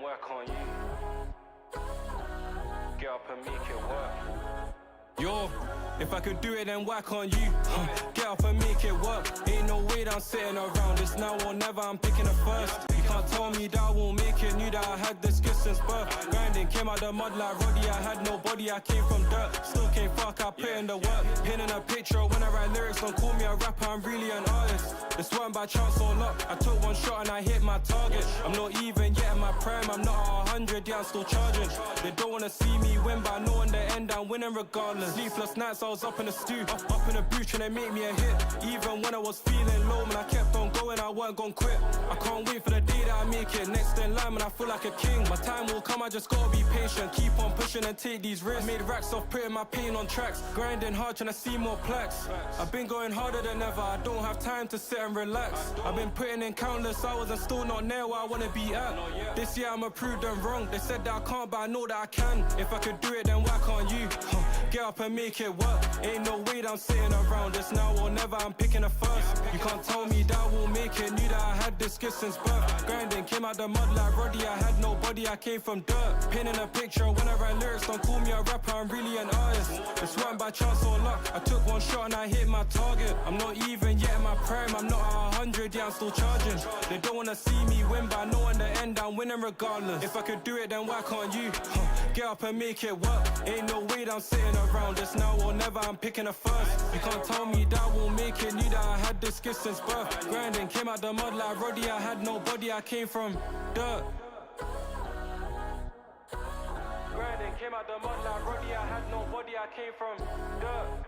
work on you. Get up and make it work. Yo, if I could do it, then why can't you? Get up and make it work. Ain't no way that I'm sitting around. It's now or never, I'm picking it first. You can't tell me that I won't make it. Knew that I had this gift since birth. Grinding, came out the mud like Roddy. I had no body, I came from dirt. Still can't fuck, I put in the work. Painting a picture when I write lyrics. Don't call me a rapper, I'm really an artist. This weren't by chance or luck. I took one shot and I hit my target. I'm not even yet in my prime, I'm not 100, yeah, I'm still charging. They don't wanna see me win, but I know in the end I'm winning regardless. Sleepless nights, I was up in the stew, up in the booth trying to make me a hit. Even when I was feeling low, man, I kept on going, I weren't gon' quit. I can't wait for the day that I make it. Next in line, man, I feel like a king. My time will come, I just gotta be patient. Keep on pushing and take these risks. Made racks off putting my pain on tracks. Grinding hard, trying to see more plaques. I've been going harder than ever, I don't have time to sit and relax. I've been putting in countless hours and still not near where I wanna be at. This year I'ma prove them wrong. They said that I can't, but I know that I can. If I could do it, then why can't you? Get up and make it work. Ain't no way that I'm sitting around. It's now or never, I'm picking it first. You can't tell me that I won't make it. Knew that I had this gift since birth. Grinding, came out the mud like Roddy. I had no body, I came from dirt. Painting a picture when I write lyrics. Don't call me a rapper, I'm really an artist. This weren't by chance or luck. I took one shot and I hit my target. I'm not even yet in my prime, I'm not 100, yeah, I'm still charging. They don't wanna see me win, but I know in the end I'm winning regardless. If I could do it, then why can't you? Get up and make it work. Ain't no way that I'm sitting around. It's now or never, I'm picking it first. You can't tell me that I won't make it. Knew that I had this gift since birth. Grinding, came out the mud like Roddy. I had no body, I came from dirt. Grinding, came out the mud like Roddy. I had no body, I came from dirt.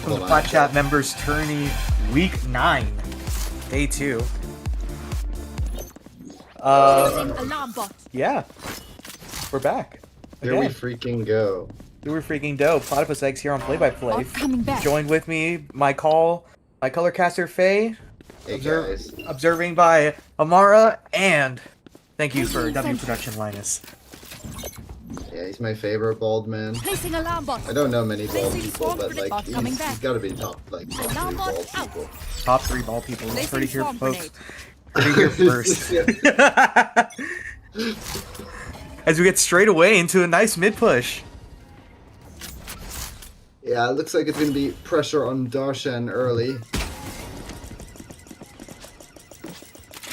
welcome to Plat Chat members Tourney Week 9, Day 2. Yeah, we're back. Here we freaking go. Here we freaking go. Platypus Eggs here on Play by Play. Coming back. Joined with me, my color caster Faye. Hey guys. Observing by Amara, and thank you for W Production Linus. Yeah, he's my favorite bald man. Placing alarm bot. I don't know many bald Placing people, swarm but grenade like bot coming he's back. got to be top like top Alarm 3 bot bald out. people. Top 3 ball people. Placing Heard it here, swarm folks. grenade. Heard it here first. As we get straight away into a nice mid push. Yeah, it looks like it's gonna be pressure on Darshan early.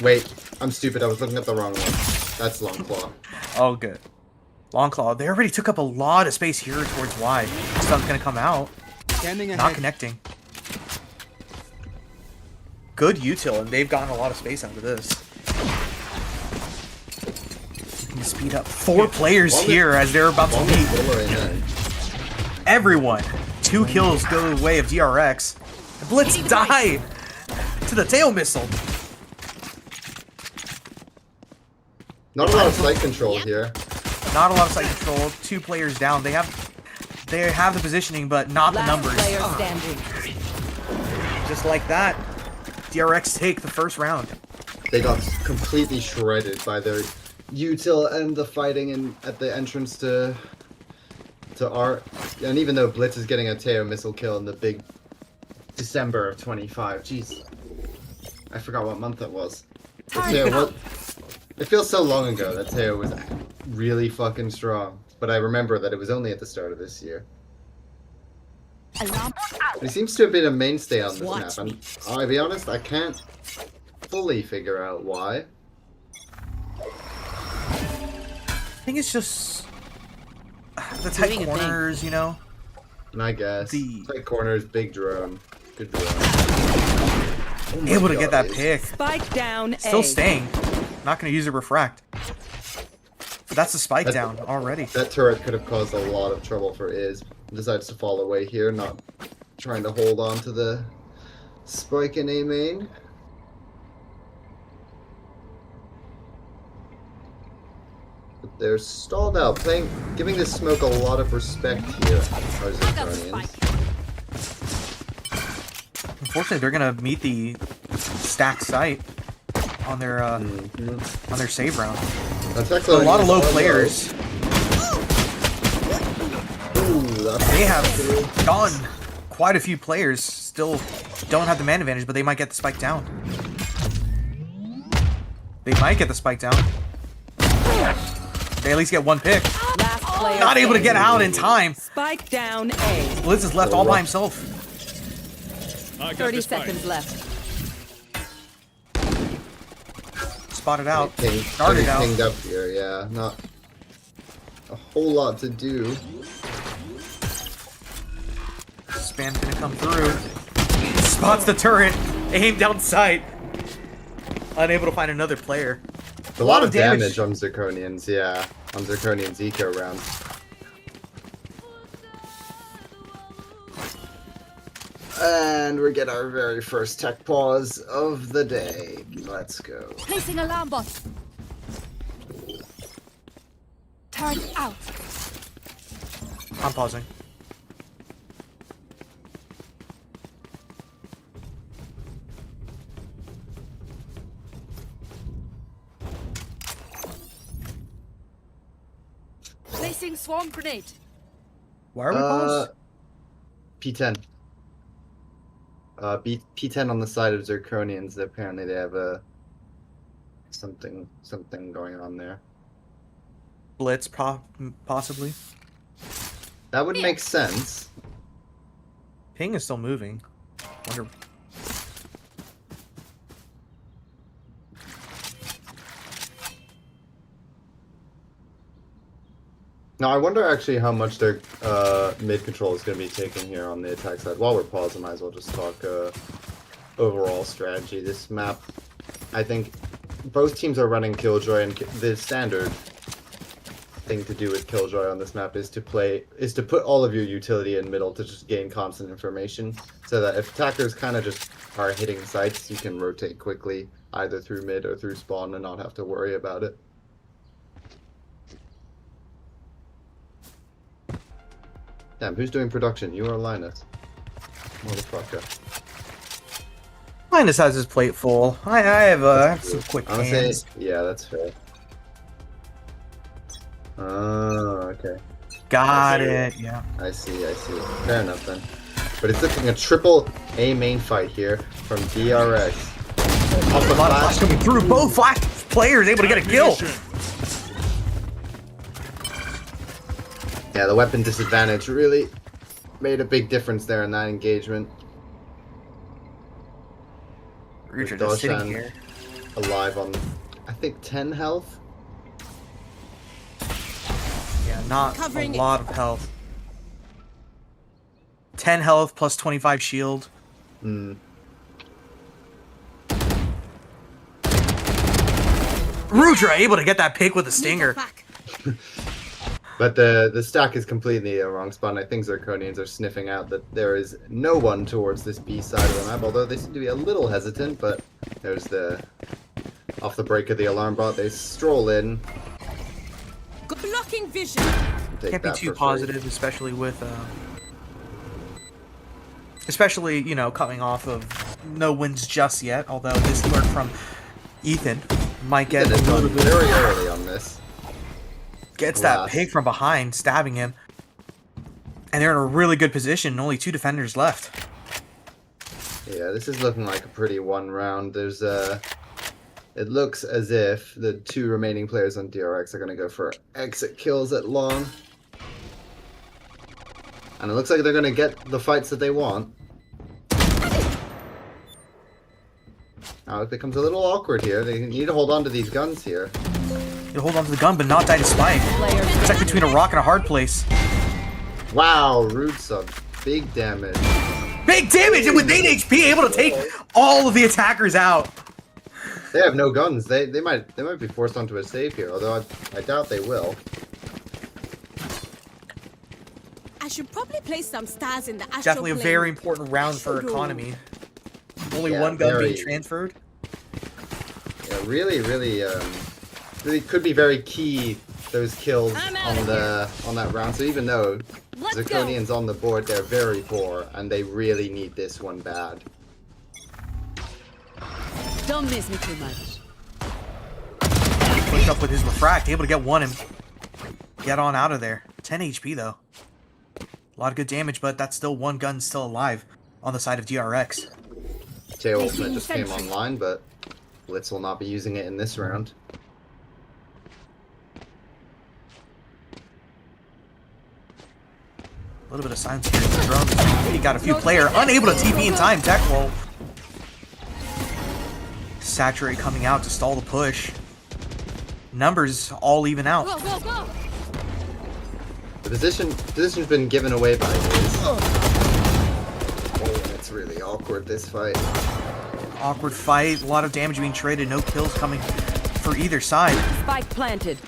Wait, I'm stupid. I was looking at the wrong one. That's Longclaw. Oh, good. Longclaw. They already took up a lot of space here towards Y. Stun's gonna come out. Not connecting. Good util, and they've gotten a lot of space out of this. You can speed up 4 players here as they're about to meet. Everyone. 2 kills go the way of DRX. Blitz die to the tail missile. Not a lot of sight control here. Not a lot of sight control. 2 players down. They have the positioning, but not the numbers. Just like that, DRX take the first round. They got completely shredded by their util and the fighting at the entrance to Art. And even though Blitz is getting a Teo missile kill in the big December of 25, jeez, I forgot what month it was. It feels so long ago that Teo was really fucking strong, but I remember that it was only at the start of this year. He seems to have been a mainstay on this map, and I'll be honest, I can't fully figure out why. I think it's just the tight corners, you know? And I guess. Tight corners, big drone. Good drone. Oh Able to God, get that pick. Spike down. Still staying. Not going to use a refract. But that's a spike down already. That turret could have caused a lot of trouble for Iz. Decides to fall away here, not trying to hold on to the spike in A main. But they're stalled out, giving this smoke a lot of respect here. Our Zirconians. Unfortunately, they're going to meet the stack site on their save round. A lot of low players. They have gone quite a few players. Still don't have the man advantage, but they might get the spike down. They might get the spike down. They at least get 1 pick. Not able to get out in time. Spike down A. Blitz is left all by himself. 30 seconds left. Spotted out. Started out. Pinged up here, yeah. Not a whole lot to do. Spam's gonna come through. Spots the turret. Aim down sight. Unable to find another player. A lot of damage on Zirconians, yeah. On Zirconians eco round. And we get our very first tech pause of the day. Let's go. Placing alarm bot. Turn out. I'm pausing. Placing swarm grenade. Why are we paused? P10. P10 on the side of Zirconians. Apparently they have a something going on there. Blitz, possibly. That would make sense. Ping is still moving. Wonder. Now I wonder actually how much their mid control is going to be taking here on the attack side. While we're pausing, might as well just talk overall strategy. This map, I think both teams are running Killjoy and the standard. thing to do with Killjoy on this map is to put all of your utility in middle to just gain constant information, so that if attackers kind of just are hitting sites, you can rotate quickly either through mid or through spawn and not have to worry about it. Damn, who's doing production? You or Linus? Motherfucker. Linus has his plate full. I have some quick hands. Yeah, that's fair. Oh, okay. Got it, yeah. I see. Fair enough then. But it's looking a triple A main fight here from DRX. A lot of flash coming through. Both flash players able to get a kill. Yeah, the weapon disadvantage really made a big difference there in that engagement. Richard is sitting here. Alive on, I think, 10 health. Yeah, not a lot of health. 10 health plus 25 shield. Rudra able to get that pick with a stinger. But the stack is completely a wrong spot. I think Zirconians are sniffing out that there is no one towards this B side of the map, although they seem to be a little hesitant, but there's off the break of the alarm bot, they stroll in. Blocking vision. Can't be too positive, especially with you know, coming off of no wins just yet, although this alert from Ethan might get a little bit very early on this. Gets that pig from behind, stabbing him. And they're in a really good position, only 2 defenders left. Yeah, this is looking like a pretty one round. There's it looks as if the 2 remaining players on DRX are going to go for exit kills at long. And it looks like they're going to get the fights that they want. Now it becomes a little awkward here. They need to hold on to these guns here. You hold on to the gun, but not die to spike. It's like between a rock and a hard place. Wow, rude sub. Big damage. Big damage, and with 8 HP, able to take all of the attackers out. They have no guns. They might be forced onto a save here, although I doubt they will. I should probably place some stars in the astral Definitely a plane. very important round for economy. Only one gun being transferred. Yeah, really could be very key, those kills on that round. So even though Zirconians on the board, they're very poor and they really need this one bad. Don't miss me too much. Push up with his refract, able to get one and get on out of there. 10 HP though. A lot of good damage, but that's still one gun still alive on the side of DRX. J ultimate just came online, but Blitz will not be using it in this round. A little bit of silence here in the drone. He got a few player unable to TP in time. Tech roll. Saturate coming out to stall the push. Numbers all even out. Go, go, go. The position's been given away by his. Oh, it's really awkward, this fight. Awkward fight. A lot of damage being traded. No kills coming for either side. Spike planted.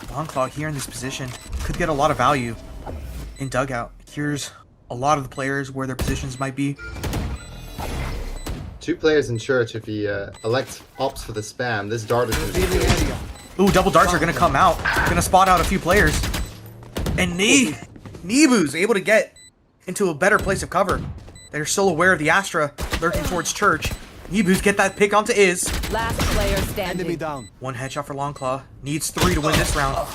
Longclaw here in this position could get a lot of value in dugout. Here's a lot of the players where their positions might be. 2 players in church. If he opts for the spam, this dart is going to be Ooh, double darts are going to come out. Going to spot out a few players. And Nebu's able to get into a better place of cover. They're still aware of the Astra lurking towards church. Nebu's get that pick onto Iz. Last player standing. Enemy down. 1 headshot for Longclaw. Needs 3 to win this round.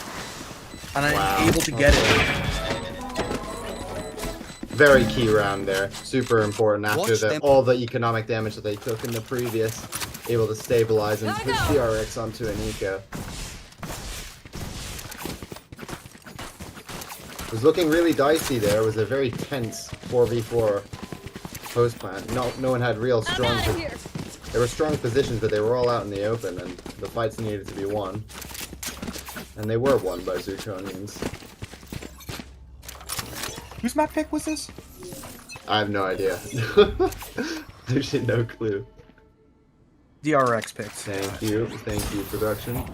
And unable to get it. very key round there. Super important after all the economic damage that they took in the previous. Able to stabilize and push DRX onto an eco. It was looking really dicey there. It was a very tense 4v4 post plant. No one had real strong... There were strong positions, but they were all out in the open, and the fights needed to be won. And they were won by Zirconians. Whose map pick was this? I have no idea. There's no clue. DRX picks. Thank you, production.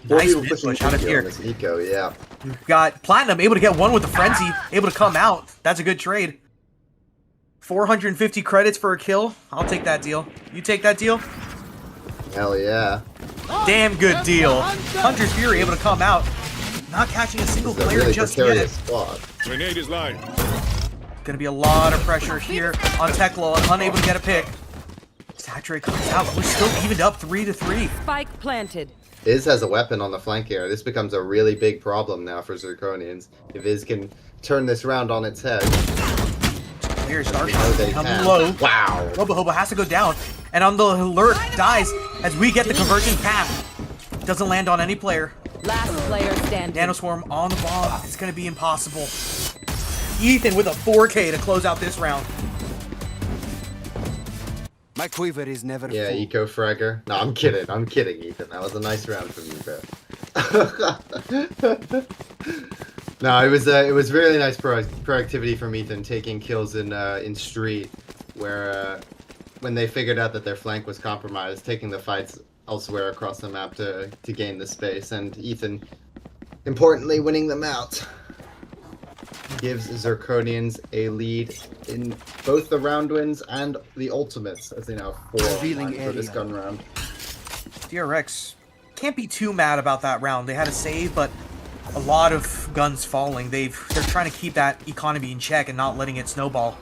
Nice people mid pushing push out of Eco here. on this Eco, yeah. We've got Platinum able to get one with the Frenzy, able to come out. That's a good trade. 450 credits for a kill. I'll take that deal. You take that deal? Hell yeah. Damn good deal. Hunter's Fury able to come out. Not catching a single This is a player really just precarious yet. spot. Grenade is live. Gonna be a lot of pressure here on Teklo, unable to get a pick. Saturate comes out. We're still evened up 3-3. Spike planted. Iz has a weapon on the flank here. This becomes a really big problem now for Zirconians. If Iz can turn this round on its head. Players are they coming can. low. Wow. Robo Hobo has to go down. And on the alert dies as we get the conversion path. Doesn't land on any player. Last player standing. Nanoswarm on the bomb. It's gonna be impossible. Ethan with a 4K to close out this round. My quiver is never Yeah, full. Eco Fragger. No, I'm kidding, Ethan. That was a nice round from you, bro. No, it was really nice proactivity from Ethan, taking kills in Street, where when they figured out that their flank was compromised, taking the fights elsewhere across the map to gain the space, and Ethan, importantly, winning them out. Gives Zirconians a lead in both the round wins and the ultimates, as they now have 4 Revealing for this area. gun round. DRX can't be too mad about that round. They had a save, but a lot of guns falling. They're trying to keep that economy in check and not letting it snowball.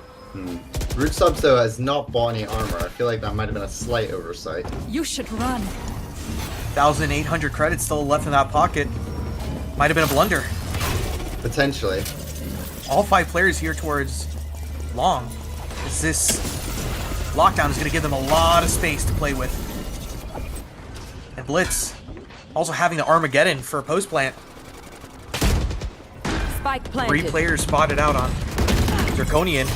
Root Subs, though, has not bought any armor. I feel like that might have been a slight oversight. You should run. 1,800 credits still left in that pocket. Might have been a blunder. Potentially. All 5 players here towards long. As this lockdown is going to give them a lot of space to play with. And Blitz also having the Armageddon for a post plant. Spike 3 planted. players spotted out on Zirconian.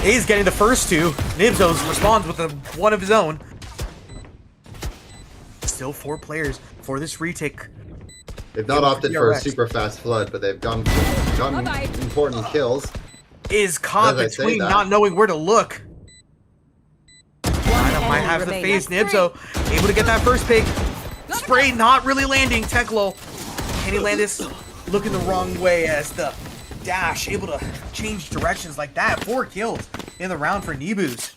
A's getting the first 2. Nibzos responds with one of his own. Still 4 players for this retake. They've not opted for a DRX. super fast flood, but they've gotten important kills. Is caught As I say between that. not knowing where to look. Lineup might enemy have the remaining. phase. Nibzo able to get that first pick. Spray not really landing. Teklo. Can he land this? Looking the wrong way as the dash able to change directions like that. 4 kills in the round for Nibus.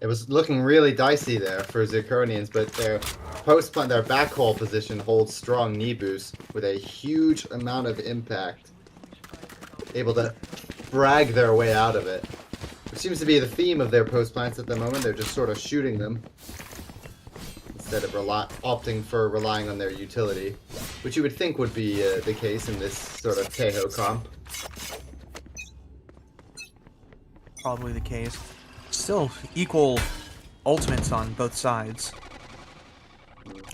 It was looking really dicey there for Zirconians, but their post plant, their backhaul position holds strong Nibus with a huge amount of impact. Able to brag their way out of it. Which seems to be the theme of their post plants at the moment. They're just sort of shooting them instead of opting for relying on their utility, which you would think would be the case in this sort of Tejo comp. Probably the case. Still equal ultimates on both sides.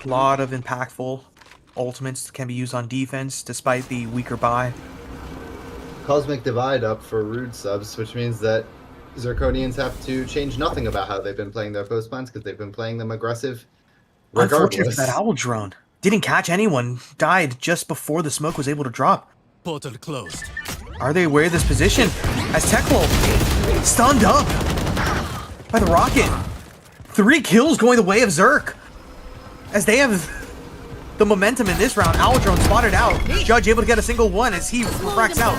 A lot of impactful ultimates can be used on defense despite the weaker buy. Cosmic Divide up for Rude Subs, which means that Zirconians have to change nothing about how they've been playing their post plans because they've been playing them aggressive Unfortunate regardless. for that owl drone. Didn't catch anyone. Died just before the smoke was able to drop. Portal closed. Are they aware of this position? As Teklo stunned up by the rocket. 3 kills going the way of Zerk. As they have the momentum in this round. Owl drone spotted out. Judge able to get a single one as he cracks out.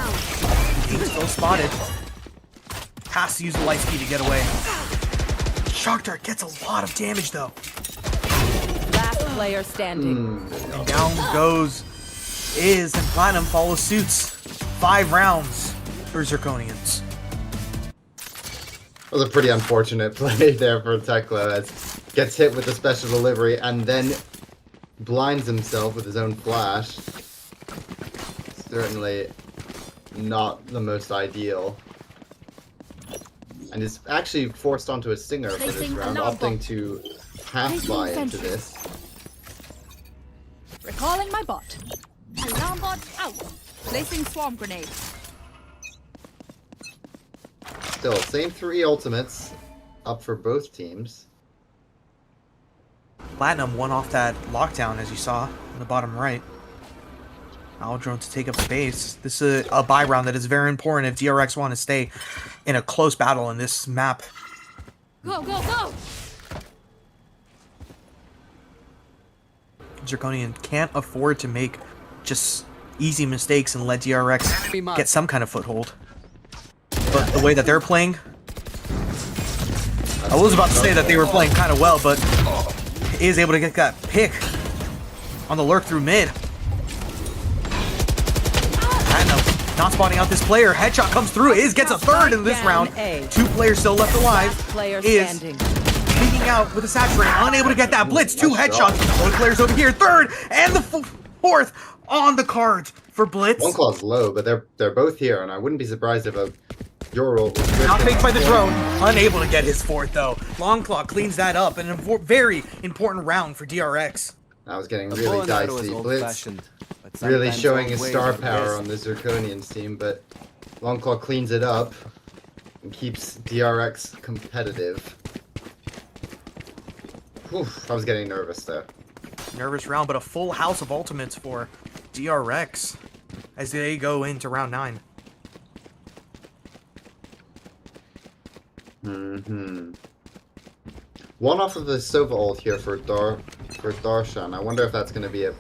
He's still spotted. Has to use the light speed to get away. Shock Dart gets a lot of damage though. Last player standing. And down goes Iz, and Platinum follows suits. 5 rounds for Zirconians. That was a pretty unfortunate play there for Tekla as gets hit with the special delivery and then blinds himself with his own flash. Certainly not the most ideal. And is actually forced onto a stinger for this Placing round, alarm opting bot. to half buy into this. Recalling my bot. Alarm bot out. Placing swarm grenade. Still, same 3 ultimates up for both teams. Platinum won off that lockdown, as you saw in the bottom right. Owl drone to take up the base. This is a buy round that is very important if DRX want to stay in a close battle in this map. Go, go, go! Zirconian can't afford to make just easy mistakes and let DRX get some kind of foothold. But the way that they're playing, I was about to say that they were playing kind of well, but is able to get that pick on the lurk through mid. And not spotting out this player. Headshot comes through. Is gets a third in this round. 2 players still left alive. Player Is standing. peeking out with a saturate, unable to get that blitz. 2 headshots. 1 players over here. Third and the 4th on the cards for blitz. One claw's low, but they're both here, and I wouldn't be surprised if a Euro was Not faked by the drone. Unable to get his 4th though. Longclaw cleans that up. And a very important round for DRX. I was getting A bow really and arrow is dicey. Blitz old-fashioned, but really sometimes showing old his ways star are the power best. on the Zirconians team, but Longclaw cleans it up and keeps DRX competitive. Whew, I was getting nervous though. Nervous round, but a full house of ultimates for DRX as they go into round 9. One off of the Sova ult here for Darshan. I wonder if that's going to be a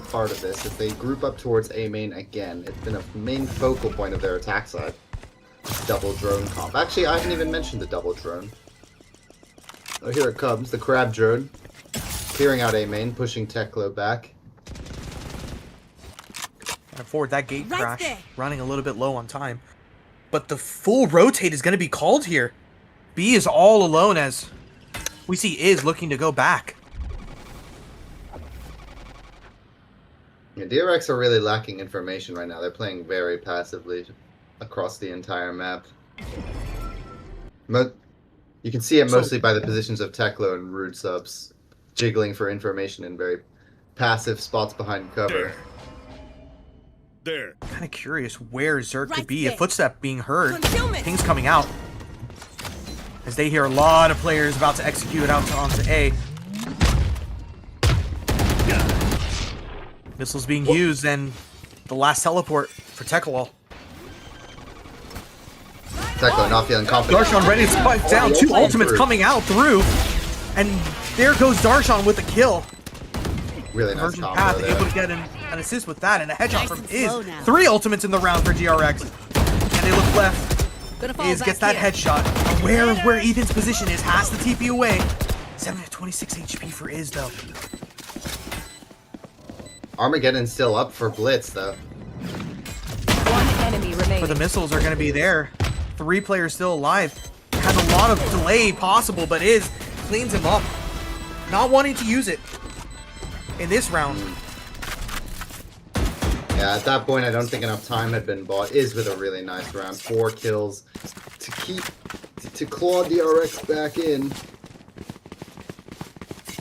part of this. If they group up towards A main again, it's been a main focal point of their attack side. Double drone comp. Actually, I haven't even mentioned the double drone. Oh, here it comes, the crab drone. Clearing out A main, pushing Teklo back. Can afford that gate Right crash. there. Running a little bit low on time. But the full rotate is going to be called here. B is all alone as we see Is looking to go back. Yeah, DRX are really lacking information right now. They're playing very passively across the entire map. You can see it mostly by the positions of Teklo and Rude subs, jiggling for information in very passive spots behind cover. There. Kind of curious where Zerk could Right be. A there. footstep being heard. Concealment. Things coming out. As they hear a lot of players about to execute out onto A. Missiles being used and the last teleport for Teklo. Teklo not feeling confident. Darshan ready to spike down. 2 ultimates coming out through. And there goes Darshan with the kill. Really nice Virgin combo Path there. able to get an assist with that and a headshot Nice from and Is. slow now. 3 ultimates in the round for DRX. And they look left. Gonna fall Is back gets that here. headshot. Aware of where Ethan's position is. Has the TP away. 7 to 26 HP for Is though. Armageddon's still up for Blitz though. 1 enemy remaining. But the missiles are going to be there. 3 players still alive. Has a lot of delay possible, but Is cleans him up. Not wanting to use it in this round. Yeah, at that point I don't think enough time had been bought. Is with a really nice round. 4 kills to claw DRX back in.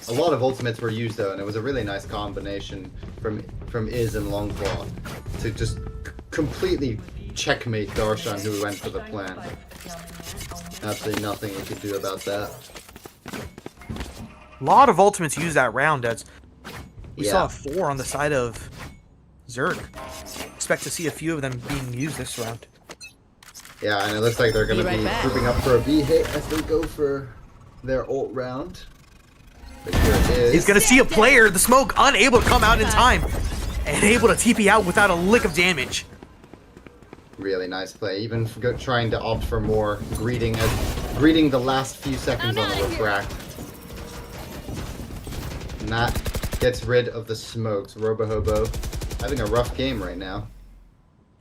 A lot of ultimates were used though, and it was a really nice combination from Is and Longclaw to just completely checkmate Darshan, who went for the plan. Absolutely nothing he could do about that. A lot of ultimates used that round as we Yeah. saw 4 on the side of Zerk. Expect to see a few of them being used this round. Yeah, and it looks like they're going to Be be right back. grouping up for a B hit as they go for their ult round. But here it is. He's going to see a player, the smoke, unable to come out in time. And able to TP out without a lick of damage. Really nice play. Even trying to opt for more greeting the last few seconds on the refract. And that gets rid of the smokes. Robohobo having a rough game right now.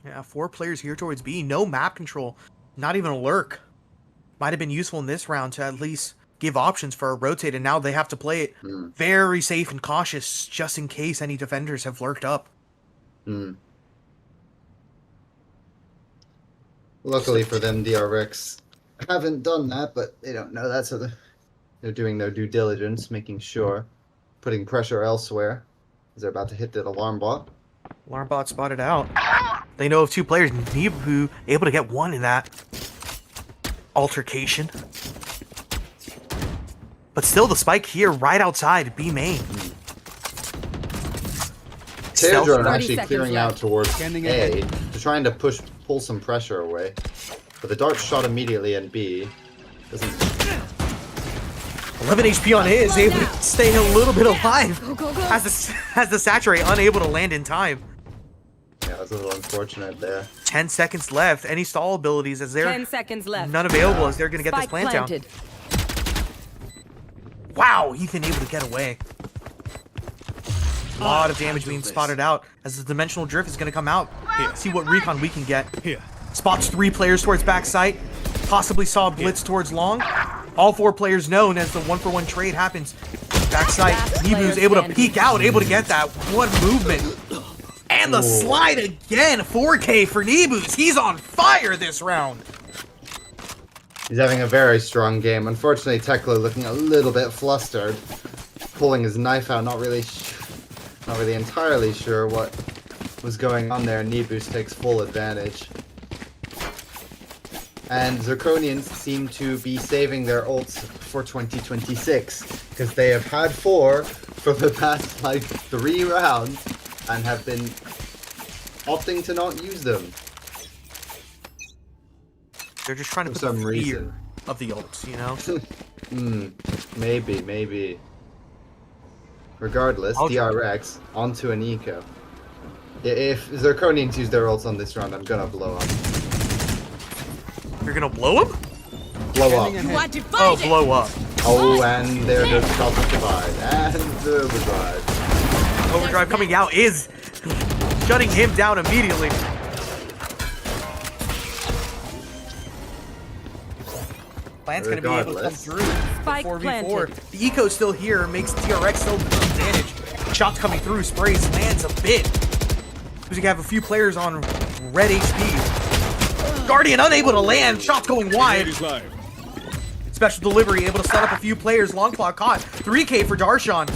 Yeah, 4 players here towards B. No map control. Not even a lurk. Might have been useful in this round to at least give options for a rotate, and now they have to play it very safe and cautious just in case any defenders have lurked up. Luckily for them, DRX haven't done that, but they don't know that, so they're doing their due diligence, making sure, putting pressure elsewhere, as they're about to hit the alarm bot. Alarm bot spotted out. They know of 2 players. Nibu able to get 1 in that altercation. But still the spike here right outside B main. Stealth. Teardrone 30 actually seconds clearing left. out towards Scanning A, ahead. to trying to pull some pressure away. But the dart shot immediately in B. Doesn't... 11 HP on his, able to stay a little bit alive. Go, go, go. Has the saturate, unable to land in time. Yeah, it was a little unfortunate there. 10 seconds left. Any stall abilities as they're 10 seconds left. none available as they're gonna get this Spike plant planted. down. Wow, Ethan able to get away. A lot of damage being spotted out as the dimensional drift is gonna come out. See what recon we can get. Here. Spots 3 players towards backside. Possibly saw a blitz towards long. All 4 players known as the 1-for-1 trade happens. Backside, Last Nebu's player able to standing. peek out, able to get that one movement. And the slide again. 4K for Nebu's. He's on fire this round. He's having a very strong game. Unfortunately, Tekla looking a little bit flustered, pulling his knife out. Not really entirely sure what was going on there. Nebus takes full advantage. And Zirconians seem to be saving their ults for 2026 because they have had 4 for the past like 3 rounds and have been opting to not use them. They're just trying to For put the some fear reason. of the ults, you know? Maybe. Regardless, I'll try. DRX onto an eco. If Zirconians use their ults on this round, I'm gonna blow up. You're gonna blow him? Blow up. You are Oh, divided. blow up. Oh, and there goes Cosmic Divide. And the Divide. Overdrive coming out is shutting him down immediately. Plant's gonna be able to come Regardless. through. Spike 4v4. planted. The eco's still here, makes TRX still advantage. Shots coming through, sprays, lands a bit. We have a few players on red HP. Guardian unable to land, shots going wide. Ladies live. Special delivery, able to set up a few players. Long claw caught. 3K for Darshan.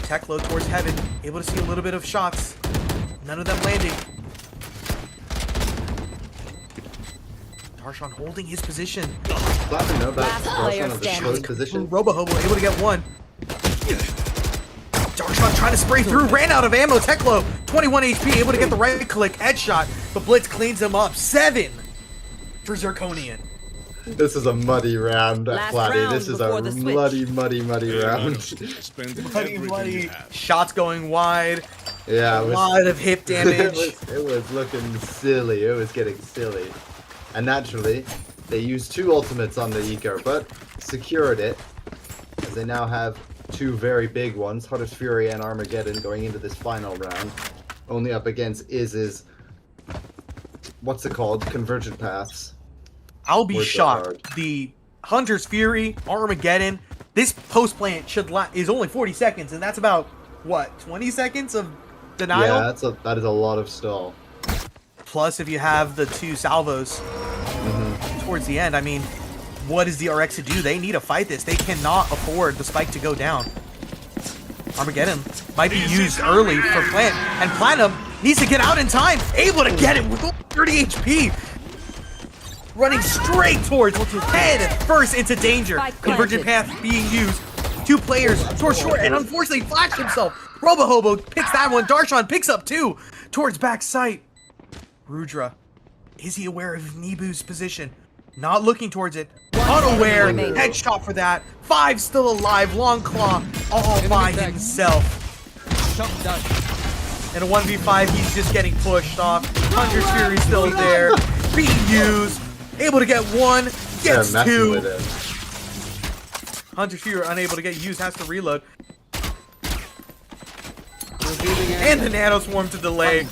Tech load towards heaven, able to see a little bit of shots. None of them landing. Darshan holding his position. Glad to know about Last player Darshan of the standing. close position. Robohobo able to get one. Darshan trying to spray through, ran out of ammo. Teklo, 21 HP, able to get the right click, headshot, but Blitz cleans him up. 7 for Zirconian. This is a muddy round at Last Platty. round This is before a the switch. muddy Yeah, round. Spend Bloody, everything bloody. you have. Shots going wide. Yeah, A it was, lot of hip damage. it was looking silly. It was getting silly. And naturally, they used 2 ultimates on the eco, but secured it. As they now have 2 very big ones, Hottest Fury and Armageddon, going into this final round. Only up against Iz's, what's it called? Convergent Paths. I'll be Worked that shocked. hard. The Hunter's Fury, Armageddon, this post plant is only 40 seconds, and that's about, what, 20 seconds of denial? Yeah, that is a lot of stall. Plus, if you have the 2 salvos towards the end, I mean, what is the RX to do? They need to fight this. They cannot afford the spike to go down. Armageddon might be used early for Plant, and Platinum needs to get out in time. Able to get it with 30 HP. Running straight towards head first into danger. Spike Convergent planted. path being used. 2 players towards short, and unfortunately flashed himself. Robohobo picks that one. Darshan picks up 2 towards back sight. Rudra, is he aware of Nebu's position? Not looking towards it. Unaware. remaining. Headshot for that. 5 still alive. Long claw all by himself. In a 1v5, he's just getting pushed off. Hunter's Fury still there. Being used. Able to get 1. They're Gets messing 2. with it. Hunter's Fury unable to get used. Has to reload. And the Nano Swarm to delay.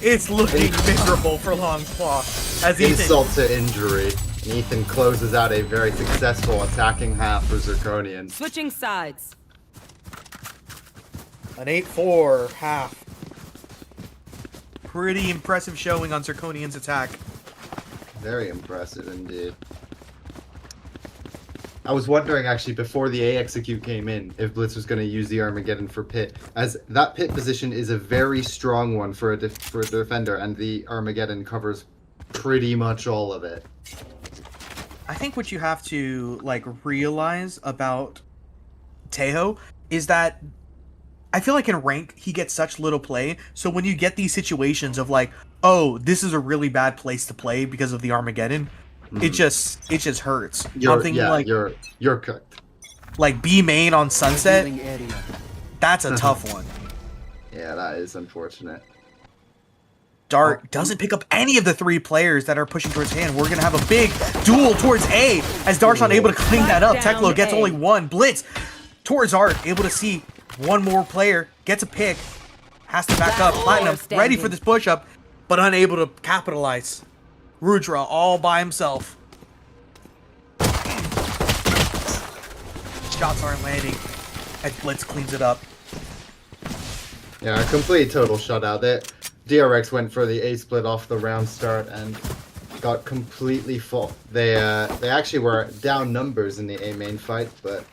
It's looking miserable for Long Claw. As Ethan Insult to injury. And Ethan closes out a very successful attacking half for Zirconians. Switching sides. an 8-4 half. Pretty impressive showing on Zirconians' attack. Very impressive indeed. I was wondering actually before the A execute came in if Blitz was going to use the Armageddon for pit, as that pit position is a very strong one for a defender, and the Armageddon covers pretty much all of it. I think what you have to like realize about Tejo is that I feel like in rank he gets such little play, so when you get these situations of like, oh, this is a really bad place to play because of the Armageddon, it just hurts. I'm thinking like you're cooked. like B main on Sunset, Revealing area. that's a tough one. Yeah, that is unfortunate. Dart doesn't pick up any of the 3 players that are pushing towards hand. We're gonna have a big duel towards A as Dart's not able to clean that up. Down Teklo gets A. only 1. Blitz towards Art, able to see one more player, gets a pick, has to back up. Platinum ready for this push up, but unable to capitalize. Rudra all by himself. Shots aren't landing as Blitz cleans it up. Yeah, a complete total shutout. DRX went for the A split off the round start and got completely full. They actually were down numbers in the A main fight, but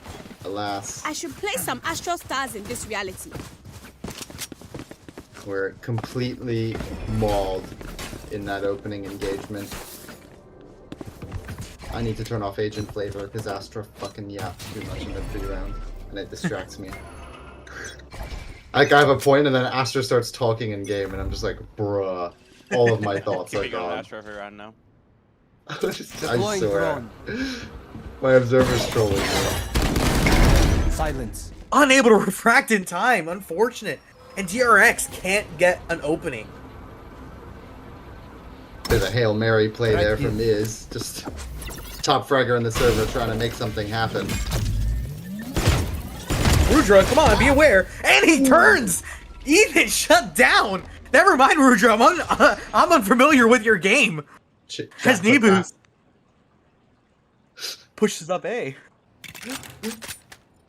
alas, I should play some Astral Stars in this reality. were completely mauled in that opening engagement. I need to turn off Agent Flavor because Astra fucking yaps too much in the pre-round and it distracts me. Like, I have a point and then Astra starts talking in game and I'm just like, bruh, all of my thoughts are gone. Astro for round now. I Deploying swear. drone. My observer's trolling me. Silence. Unable to refract in time, unfortunate. And DRX can't get an opening. There's a Hail Mary play Right there here. from Iz. Just top fragger in the server trying to make something happen. Rudra, come on, be aware. And he turns! Ethan shut down! Never mind, Rudra, I'm unfamiliar with your game. As Nibu pushes up A.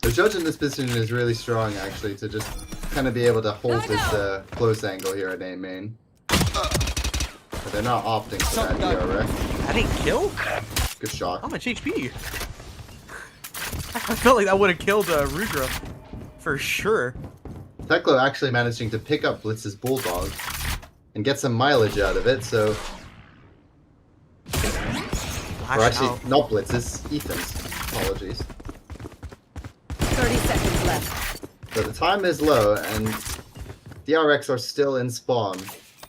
The judge in this position is really strong, actually, to just kind of be able to hold this close angle here at A main. But they're not opting for that here, right? That didn't kill? Good shot. How much HP? I felt like that would have killed Rudra. For sure. Teklo actually managing to pick up Blitz's Bulldog and get some mileage out of it, so... Or actually, not Blitz's, Ethan's. Apologies. 30 seconds left. So the time is low, and DRX are still in spawn,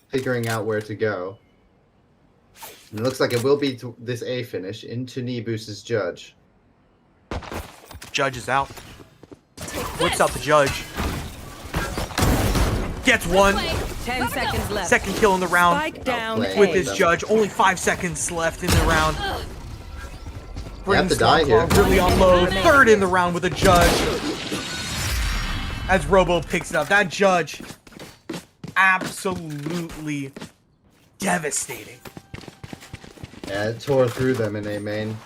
figuring out where to go. And it looks like it will be to this A finish into Nibu's Judge. Judge is out. Whips out the Judge. Gets one. 10 seconds left. Second kill in the round Spike down Outplaying with A. his them. Judge. Only 5 seconds left in the round. You have to die here. Really on low. Third in the round with a Judge. As Robo picks it up. That Judge, absolutely devastating. Yeah, it tore through them in A main.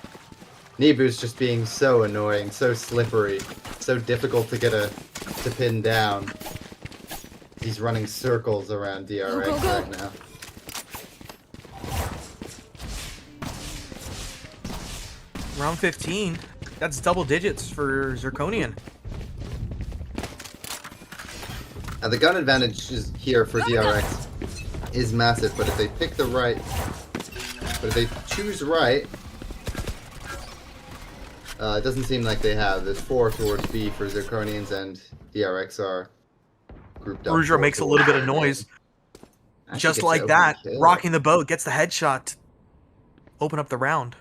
Nibu's just being so annoying, so slippery, so difficult to get to pin down. He's running circles around DRX right now. Round 15. That's double digits for Zirconian. Now the gun advantage is here for DRX is massive, but if they pick the right, but if they choose right, it doesn't seem like they have. There's 4 towards B for Zirconians, and DRX are grouped up. Rudra makes a little bit of noise. Actually Just gets like the that, opening kill. rocking the boat, gets the headshot. Open up the round.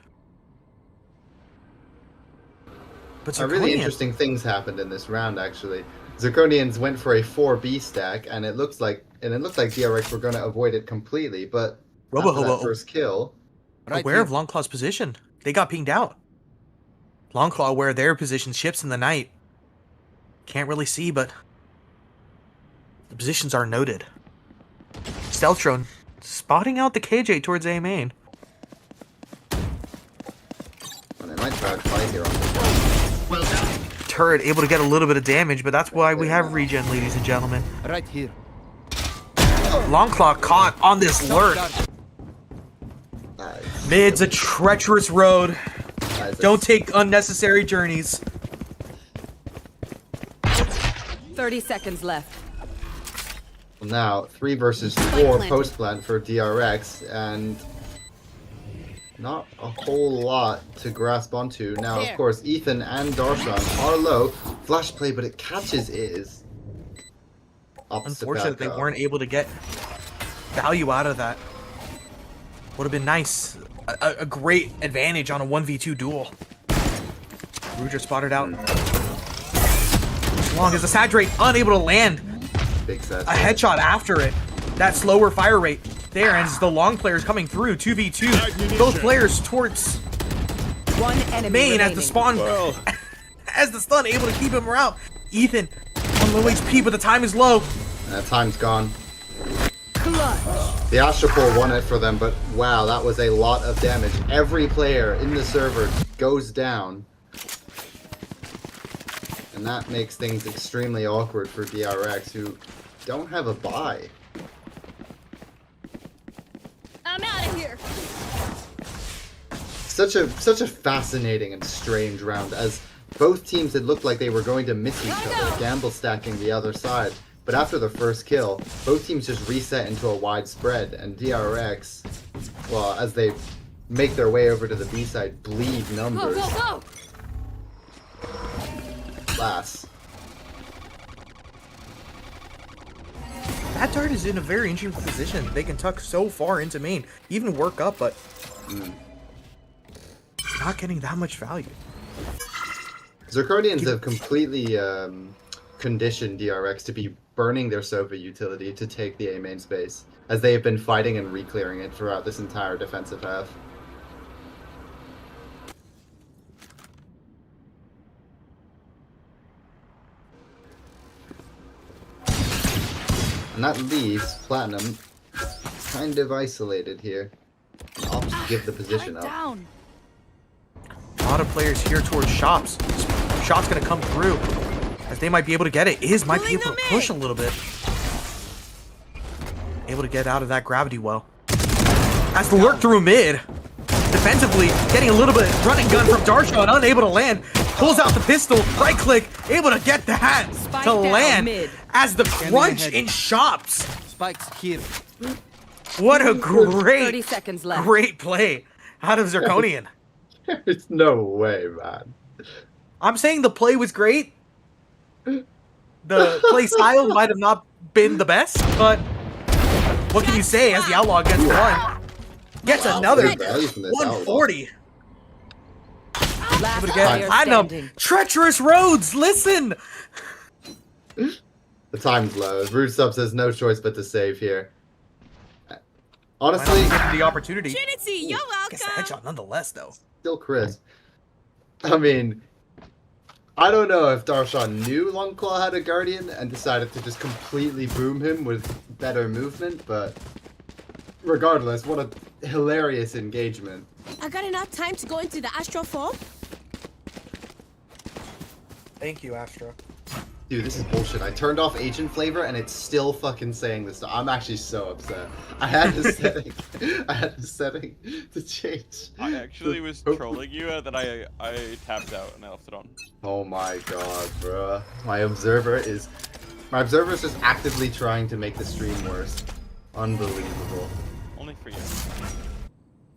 But Really Zirconian, interesting things happened in this round, actually. Zirconians went for a 4B stack, and it looked like DRX were going to avoid it completely. But after that Robo-Hobo first kill, Right aware here. of Longclaw's position. They got pinged out. Longclaw aware of their position, ships in the night. Can't really see, but the positions are noted. Stealth drone spotting out the KJ towards A main. and they might try to fight here on this. Turret able to get a little bit of damage, but that's why we have regen, ladies and gentlemen. Right here. Longclaw caught on this lurk. Nice. Mid's a treacherous road. Nice. Don't take unnecessary journeys. 30 seconds left. Well, now 3 versus 4 planted. post plant for DRX, and not a whole lot to grasp onto. Now, of There. course, Ethan and Darshan are low. Flash play, but it catches Iz. Unfortunate they weren't able to get value out of that. Would have been nice. A great advantage on a 1v2 duel. Ruger spotted out. Long as the saturate unable to land Big set. a headshot after it. That slower fire rate there, and as the long players coming through, 2v2. Both players towards One enemy main as remaining. the spawn, as the stun able to keep him out. Ethan on low HP, but the time is low. Time's gone. Clutch. The Astropole won it for them, but wow, that was a lot of damage. Every player in the server goes down. And that makes things extremely awkward for DRX, who don't have a buy. I'm out of here. Such a fascinating and strange round, as both teams had looked like they were going to miss each other, gamble stacking the other side. But after the first kill, both teams just reset into a wide spread, and DRX, well, as they make their way over to the B side, bleed Go, numbers. go, go. Last. That dart is in a very interesting position. They can tuck so far into main, even work up, but not getting that much value. Zirconians have completely conditioned DRX to be burning their Sova utility to take the A main space, as they have been fighting and re-clearing it throughout this entire defensive half. And that leaves Platinum kind of isolated here. I'll just give the position up. Down. A lot of players here towards shops. Shop's gonna come through, as they might be able to get it. Might be able to push a little bit. Able to get out of that gravity well. Has to work through mid. Defensively, getting a little bit running gun from Darshot, unable to land. Pulls out the pistol, right click, able to get that Spike to down land. mid. As the crunch ahead. in shops. Spikes here. What a 30 great, seconds left. great play out of Zirconian. There's no way, man. I'm saying the play was great. The play style might have not been the best, but what can you say as the Outlaw gets one? Gets another Good value from this 140. Last Again, player Platinum, standing. treacherous roads, listen! The time's low. Rude Sub says no choice but to save here. Why Honestly, not give him the opportunity. Trinity, you're Gets the welcome. headshot nonetheless, though. still crisp. I mean, I don't know if Darshan knew Longclaw had a Guardian and decided to just completely boom him with better movement, but regardless, what a hilarious engagement. I got enough time to go into the Astro 4. Thank you, Astra. Dude, this is bullshit. I turned off agent flavor and it's still fucking saying this. I'm actually so upset. I had the setting. I had the setting to change. I actually was trolling you, then I tapped out and I left it on. Oh my god, bruh. My observer is just actively trying to make the stream worse. Unbelievable. Only for you.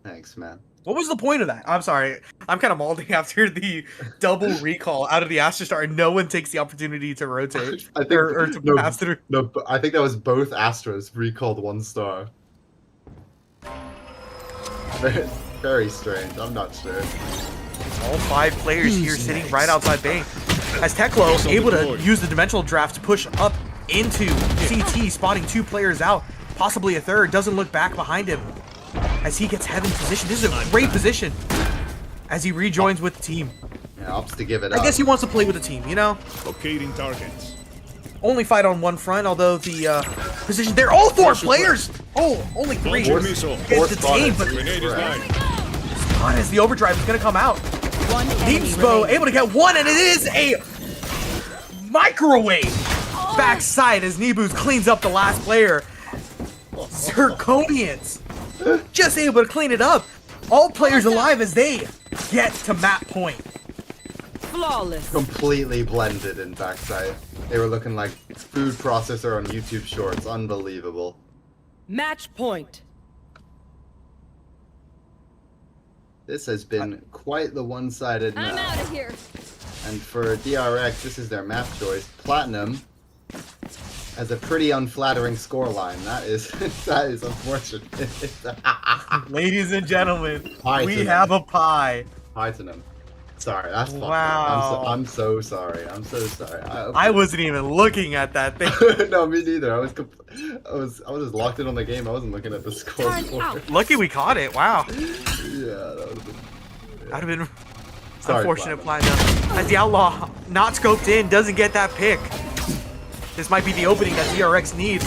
Thanks, man. What was the point of that? I'm sorry. I'm kind of malding after the double recall out of the Astra Star and no one takes the operaty to rotate. I think or to no, pass through. no, but I think that was both Astras recalled 1 star. Very strange. I'm not sure. All 5 players here sitting right outside Bay. As Teklo able to use the dimensional draft to push up into CT, spotting 2 players out, possibly a third, doesn't look back behind him. As he gets heaven position. This is a great position as he rejoins with the team. Yeah, opts to give it up. I guess he wants to play with the team, you know? Locating targets. Only fight on one front, although the position there. All 4 players! Oh, only 3. Launch your missile. Gets detained, but Grenade is mine. God, as the overdrive is gonna come out. One enemy Neemspo remaining. able to get 1, and it is a microwave backside as Neebus cleans up the last player. Zirconians just able to clean it up. All players alive as they get to map point. Flawless. Completely blended in backside. They were looking like food processor on YouTube Shorts. Unbelievable. Match point. This has been quite the one-sided I'm map. out of here. And for DRX, this is their map choice. Platinum has a pretty unflattering scoreline. That is that is unfortunate. Ladies and gentlemen, Pie we to have them. a pie. Hi to them. sorry. That's fucked up. Wow. I'm so sorry. I'm so sorry. I wasn't even looking at that thing. No, me neither. I was just locked in on the game. I wasn't looking at the Turn scoreboard. out. Lucky we caught it. Wow. Yeah, that would have been. That'd have been Sorry, unfortunate, Platinum. Platinum. As the Outlaw, not scoped in, doesn't get that pick. This might be the opening that ZRX need.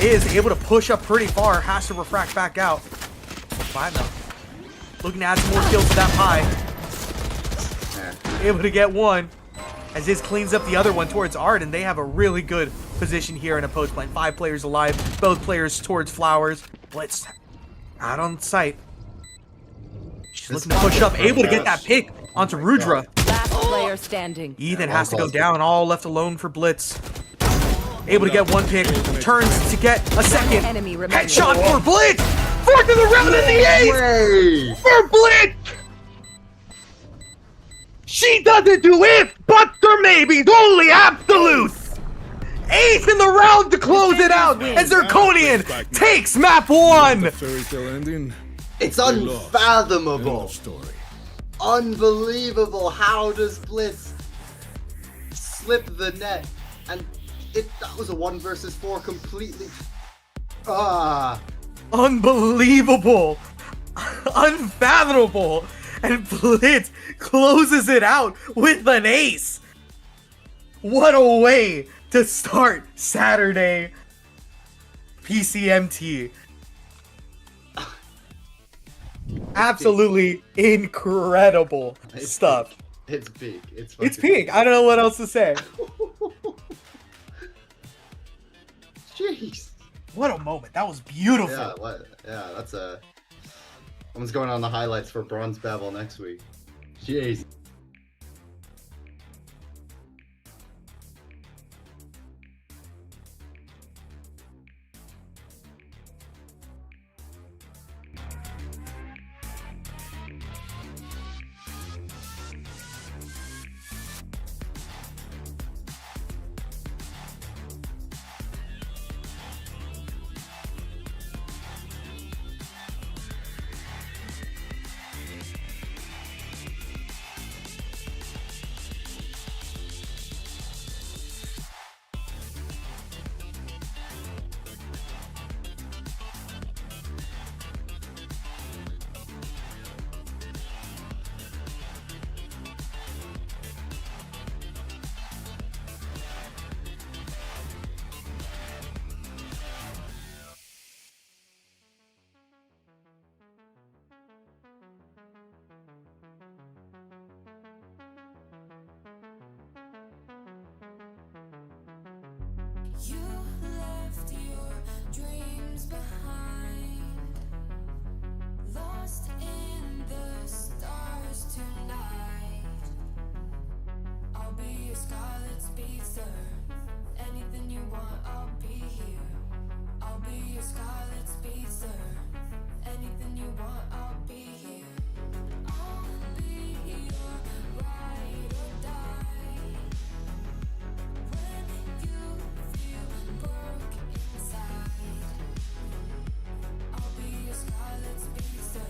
Is able to push up pretty far, has to refract back out. Platinum looking to add some more kills to that pie. Able to get one. As this cleans up the other one towards Art, and they have a really good position here in a post plant. 5 players alive, both players towards Flowers. Blitz out on sight. She's looking to push up, able to get that pick onto Rudra. Last player standing. Ethan has to go down, all left alone for Blitz. Able to get one pick, turns to get a second. Enemy remaining. Headshot for Blitz! Fourth in the round in the ace! Way! For Blitz! She doesn't do it, but there may be only absolutes! Eighth in the round to close it out, and Zirconian takes map 1! Fairy tale ending. It's They lost. End unfathomable. of story. Unbelievable. How does Blitz slip the net? And that was a 1 versus 4 completely. Unbelievable! Unfathomable! And Blitz closes it out with an ace! What a way to start Saturday PCMT. Absolutely incredible stuff. It's big. It's It's fucking peak. I don't know what else to say. Jeez. What a moment. That was beautiful. Yeah, what? Yeah, that's a. Someone's going on the highlights for Bronze Babel next week. Jeez. You left your dreams behind, lost in the stars tonight. I'll be your scarlet speedster, anything you want, I'll be here. I'll be your scarlet speedster, anything you want, I'll be here. I'll be your ride or die. When you feel broke inside, I'll be your scarlet speedster,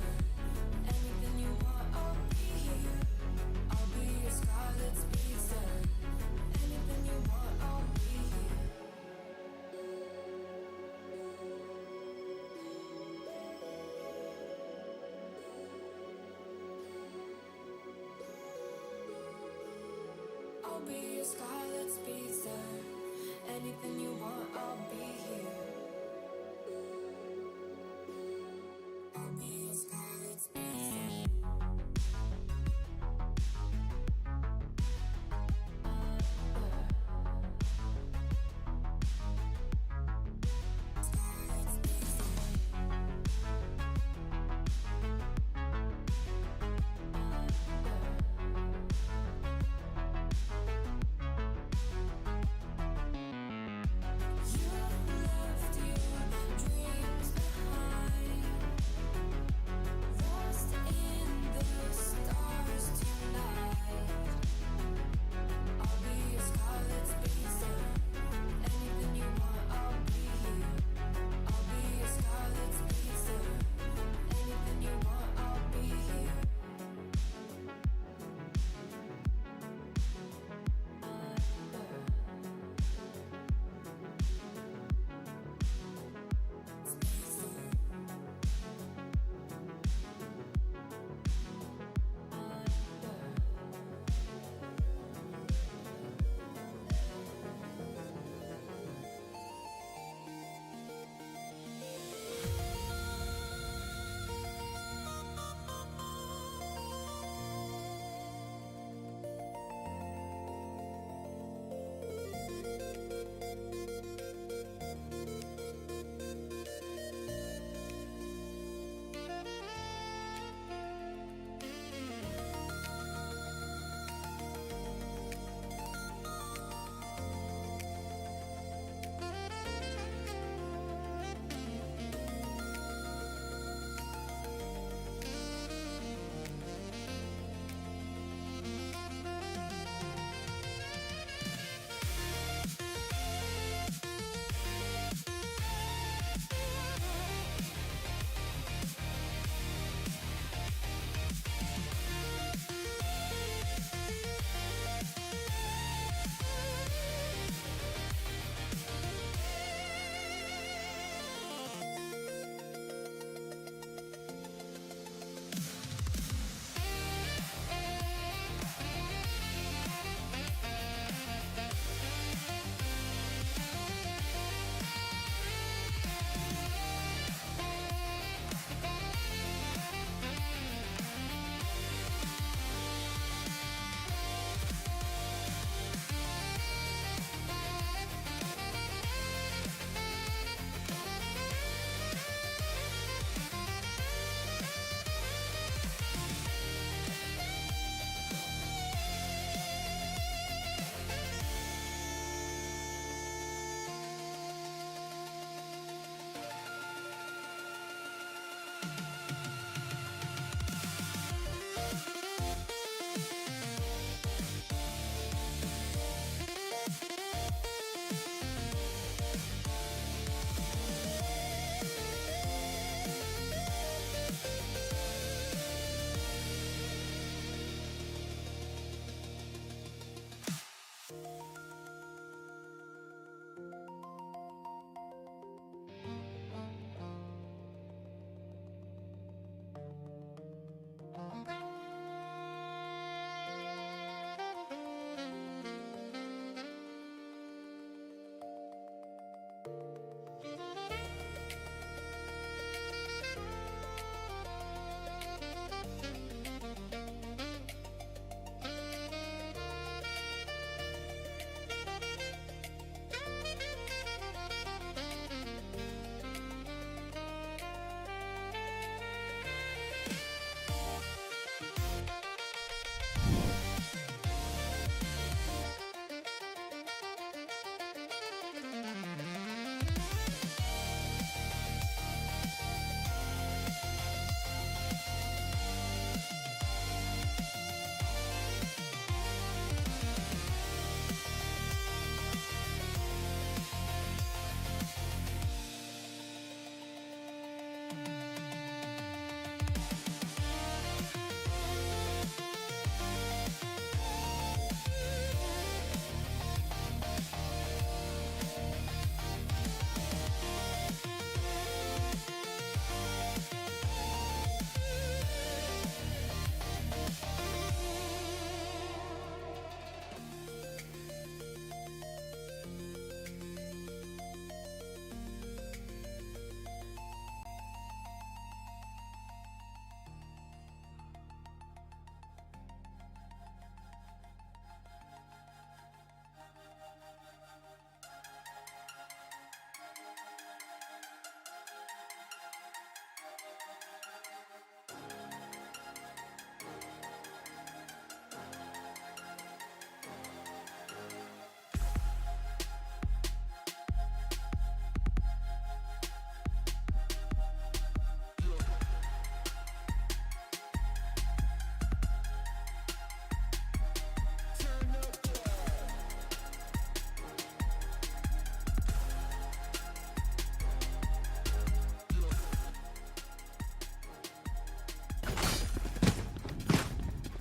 anything you want, I'll be here. I'll be your scarlet speedster, anything you want, I'll be here. I'll be your scarlet speedster, anything you want, I'll be here. I'll be your scarlet speedster. Scarlet speedster. You left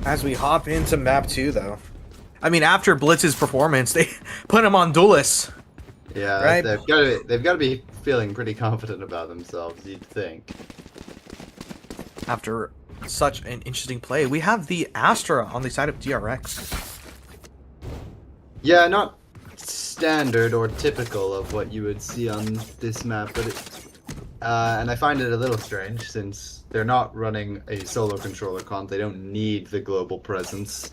As we hop into map 2, though. I mean, after Blitz's performance, they put him on Duelist. Yeah, Right. they've got to be feeling pretty confident about themselves, you'd think. After such an interesting play, we have the Astra on the side of DRX. Yeah, not standard or typical of what you would see on this map, but and I find it a little strange since they're not running a solo controller comp. They don't need the global presence,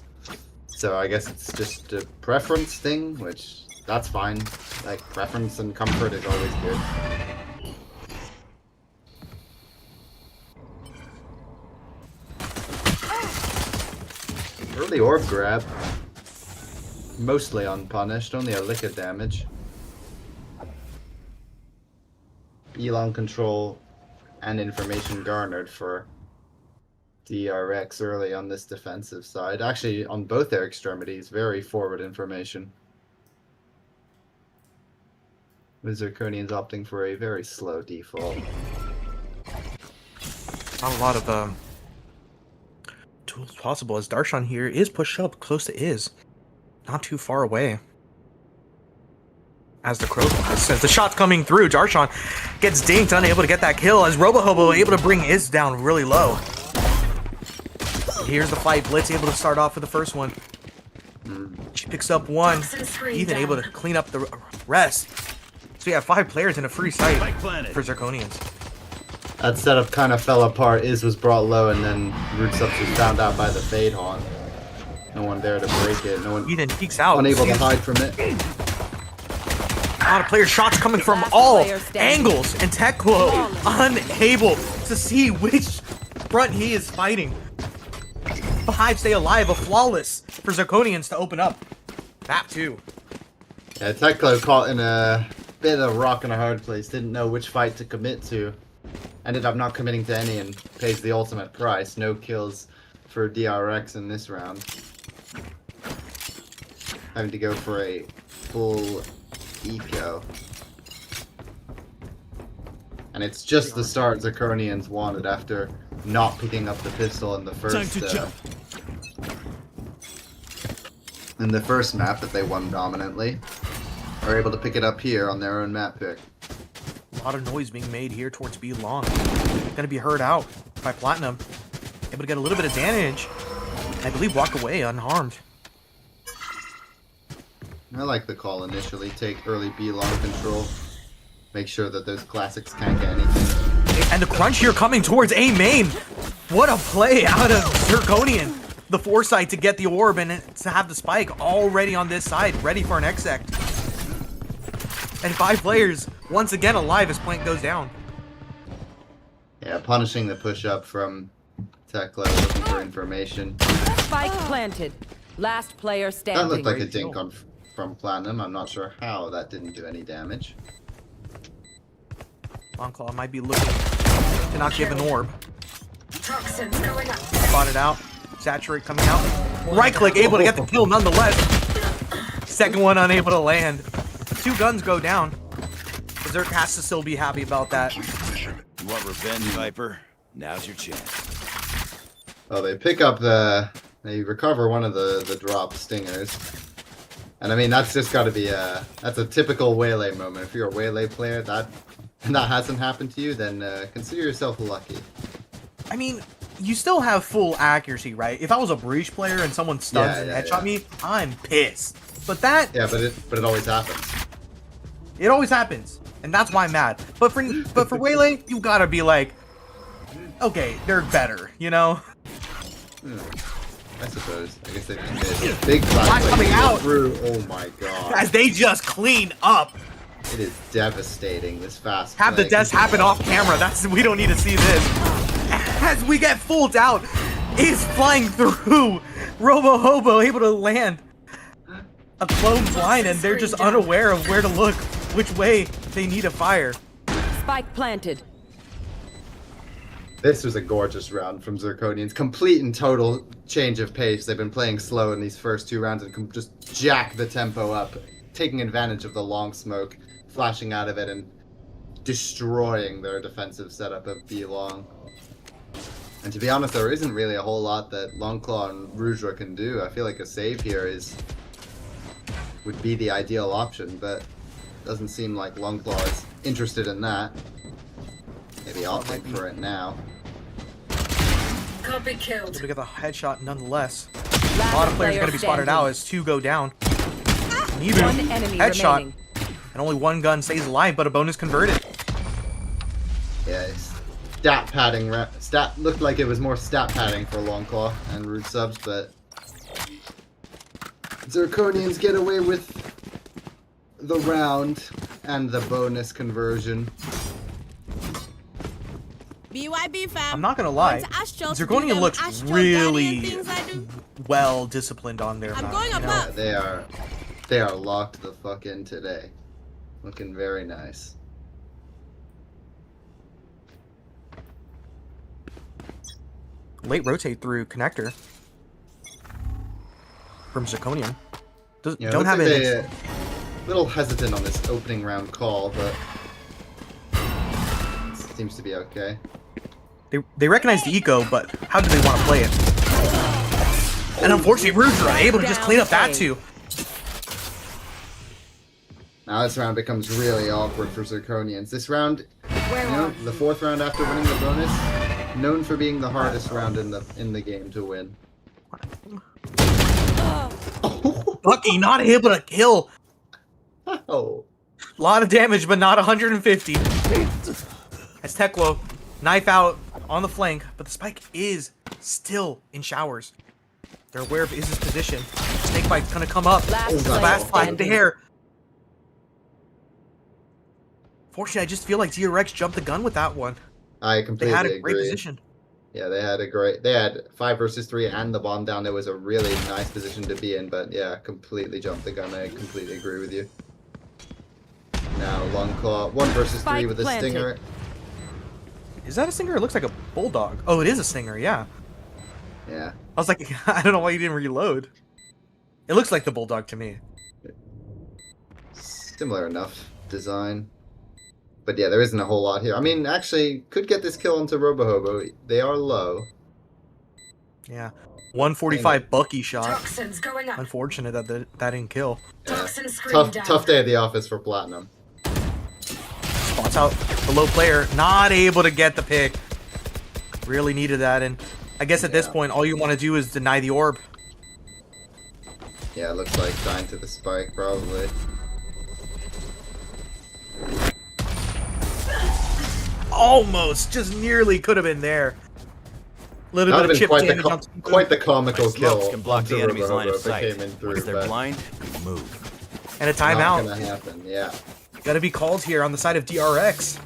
so I guess it's just a preference thing, which that's fine. Like, preference and comfort is always good. Early orb grab. Mostly unpunished, only a lick of damage. Elon control and information garnered for DRX early on this defensive side. Actually, on both their extremities, very forward information. With Zirconians opting for a very slow default. Not a lot of tools possible, as Darshan here is pushed up close to Iz. Not too far away. As the crow says, the shot's coming through. Darshan gets dinked, unable to get that kill, as Robohobo able to bring Iz down really low. Here's the fight. Blitz able to start off with the first one. She picks up one. Ethan able to clean up the rest. So we have 5 players in a free site for Zirconians. That setup kind of fell apart. Iz was brought low, and then Roots Up was found out by the Fade Haunt. No one there to break it. No one Ethan peeks out. unable to hide from it. A lot of player shots coming from all angles, and Teklo unable to see which front he is fighting. 5 stay alive, a flawless for Zirconians to open up. Map 2. Yeah, Teklo caught in a bit of a rock and a hard place. Didn't know which fight to commit to. Ended up not committing to any and pays the ultimate price. No kills for DRX in this round. Having to go for a full eco. And it's just the start Zirconians wanted after not picking up the pistol in the first map that they won dominantly. Are able to pick it up here on their own map pick. A lot of noise being made here towards B long. Gonna be heard out by Platinum. Able to get a little bit of damage. I believe walk away unharmed. I like the call initially. Take early B long control. Make sure that those classics can't get anything. And the crunch here coming towards A main. What a play out of Zirconian. The foresight to get the orb and to have the spike already on this side, ready for an exect. And 5 players once again alive as Plank goes down. Yeah, punishing the push up from Teklo, looking for information. Spike planted. Last player That standing. looked like a dink on from Platinum. I'm not sure how that didn't do any damage. Longclaw might be looking to not give an orb. Spotted out. Saturate coming out. Right click, able to get the kill nonetheless. Second one unable to land. 2 guns go down. Zerk has to still be happy about that. You want revenge, Viper? Now's your chance. Oh, they pick up they recover one of the drop stingers. And I mean, that's just got to be that's a typical Waylay moment. If you're a Waylay player, that hasn't happened to you, then consider yourself lucky. I mean, you still have full accuracy, right? If I was a Breach player and someone stuns and headshot me, I'm pissed. But that... Yeah, but it always happens. It always happens. And that's why I'm mad. But for Waylay, you gotta be like, okay, they're better, you know? I suppose. I guess they just did. Big flash coming out through. Oh my god. As they just clean up. It is devastating, this fast Have the play. deaths happen off camera. We don't need to see this. As we get full out, is flying through. Robo Hobo able to land a clone blind, and they're just unaware of where to look, which way they need to fire. Spike planted. This was a gorgeous round from Zirconians. Complete and total change of pace. They've been playing slow in these first 2 rounds and can just jack the tempo up, taking advantage of the long smoke, flashing out of it, and destroying their defensive setup of B long. And to be honest, there isn't really a whole lot that Longclaw and Rudra can do. I feel like a save here would be the ideal option, but doesn't seem like Longclaw is interested in that. Maybe opting for it now. Copy killed. Able to get the headshot nonetheless. Last A lot of players are player going to be spotted standing. out as 2 go down. Nebu, One enemy headshot, remaining. and only 1 gun stays alive, but a bonus converted. Yeah, stat padding. Looked like it was more stat padding for Longclaw and Root subs, but Zirconians get away with the round and the bonus conversion. BYB fam. I'm not going to lie, Want to Astral to do Zirconian them looks Astral really Guardian things I do? well disciplined on their I'm map. going you know? above. They are locked the fuck in today. Looking very nice. Late rotate through connector from Zirconian. Yeah, Don't looks have like it. they, little hesitant on this opening round call, but seems to be okay. They recognize the eco, but how do they want to play it? And unfortunately, Rudra able to just clean up that too. Now this round becomes really awkward for Zirconians. This round, the 4th round after winning the bonus, known for being the hardest round in the game to win. Bucky not able to kill. Oh. A lot of damage, but not 150. As Teklo, knife out on the flank, but the spike is still in showers. They're aware of Iz's position. Snakebite's gonna come up. Last Last player fight standing. there. Fortunately, I just feel like ZRX jumped the gun with that one. I They completely had a great agree. position. Yeah, they had 5 versus 3 and the bomb down. It was a really nice position to be in, but yeah, completely jumped the gun. I completely agree with you. Now Longclaw, 1 versus 3 Spike with a planted. stinger. Is that a stinger? It looks like a bulldog. Oh, it is a stinger, yeah. Yeah. I was like, I don't know why you didn't reload. It looks like the bulldog to me. Similar enough design. But yeah, there isn't a whole lot here. I mean, actually, could get this kill onto Robohobo. They are low. Yeah. 145 Bucky shot. Toxins going up. Unfortunate that that didn't kill. Yeah. Toxin screen down. Tough day at the office for Platinum. Spots out the low player. Not able to get the pick. Really needed that. And I guess at this Yeah. point, all you want to do is deny the orb. Yeah, it looks like dying to the spike, probably. Almost. Just nearly could have been there. Little That would bit have of been chip quite damage. quite the comical My smokes kill can block onto the enemy's line of Robohobo if sight. it came in through, Once they're but blind, move. And a not timeout. gonna happen, yeah. Gotta be called here on the side of DRX.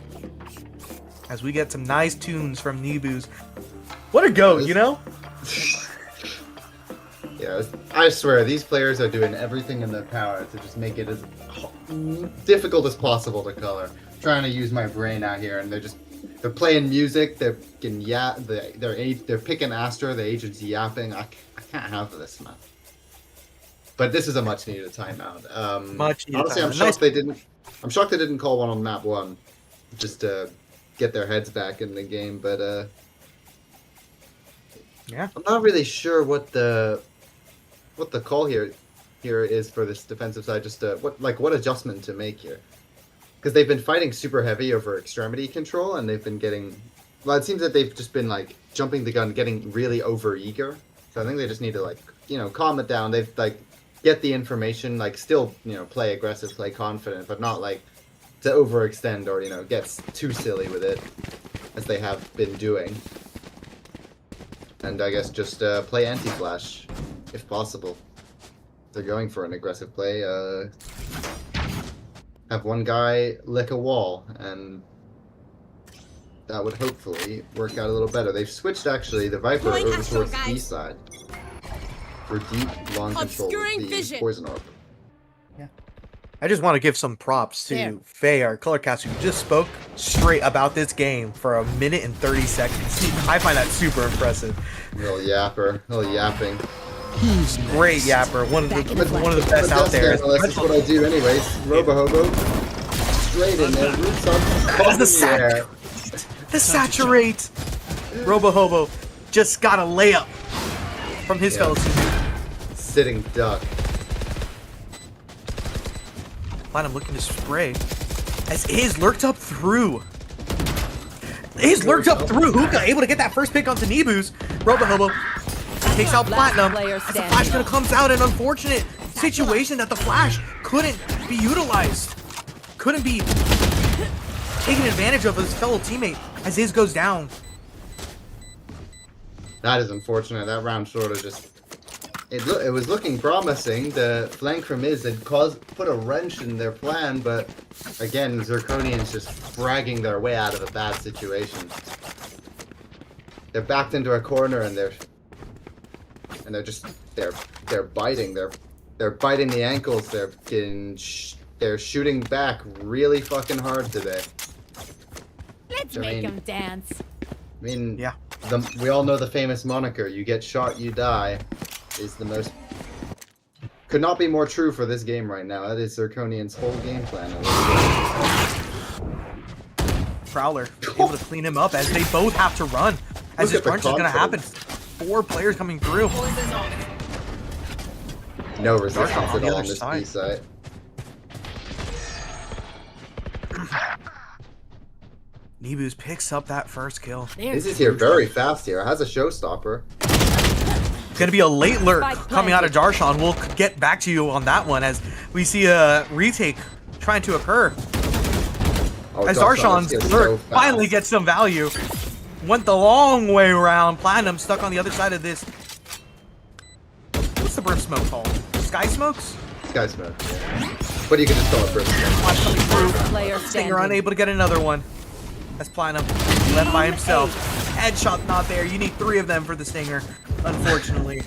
As we get some nice tunes from Nebu's. What a go, you know? Yeah, I swear, these players are doing everything in their power to just make it as difficult as possible to color. Trying to use my brain out here, and they're playing music, they're getting they're picking Astra, the agent's yapping. I can't have this, man. But this is a much needed timeout. Much needed honestly, timeout. I'm shocked they didn't. I'm shocked they didn't call one on map 1, just to get their heads back in the game. But Yeah. I'm not really sure what the call here is for this defensive side. Just what adjustment to make here, because they've been fighting super heavy over extremity control, and they've been getting. Well, it seems that they've just been like jumping the gun, getting really over eager. So I think they just need to calm it down. They've get the information, still play aggressive, play confident, but not to overextend or get too silly with it, as they have been doing. And I guess just play anti-flash, if possible. They're going for an aggressive play. Have one guy lick a wall, and that would hopefully work out a little better. They've switched, actually, the Viper Deploying over Astral, towards the guys. east side for deep, long control Obscuring of the vision. poison orb. I just want to give some props to There. Faye, our color cast, who just spoke straight about this game for 1 minute and 30 seconds. I find that super impressive. Little yapping. Great yapper, one of the best out there. That's what I do anyways. Robohobo, straight in there, roots up, The in the air. The saturate! Robohobo just got a layup from his fellow teammate. Sitting duck. Platinum looking to spray. As Iz lurked up through. Iz lurked up through. Hookah able to get that first pick onto Neebus. Robo-Hobo takes out Platinum. player As the standing. flash gonna comes out, an unfortunate situation that the flash couldn't be utilized. Couldn't be taken advantage of his fellow teammate as Iz goes down. That is unfortunate. That round sort of just... It was looking promising. The flank from Iz had put a wrench in their plan, but again, Zirconians just fragging their way out of a bad situation. They're backed into a corner and they're biting. They're biting the ankles. They're shooting back really fucking hard today. Let's I make mean- them dance. I mean, Yeah. we all know the famous moniker, "You get shot, you die," is the most... Could not be more true for this game right now. That is Zirconian's whole game plan. Prowler able to clean him up as they both have to run. As this Look at the crunch is gonna happen. confidence. 4 players coming through. No resistance on at the all other on this side. B side. Neebus picks up that first kill. This is here very fast here. It has a showstopper. It's gonna be a late lurk Spike coming out of Darshan. We'll get back to you on that one as we see a retake trying to occur. Oh, As Darshan's Darshan's here lurk so fast. finally gets some value. Went the long way around. Platinum stuck on the other side of this. What's the burn smoke called? Sky smokes? Sky smoke. Yeah. But you can just call it first. Flash coming through. Player Stinger standing. unable to get another one. That's Platinum left by himself. Headshot not there. You need 3 of them for the Stinger, unfortunately.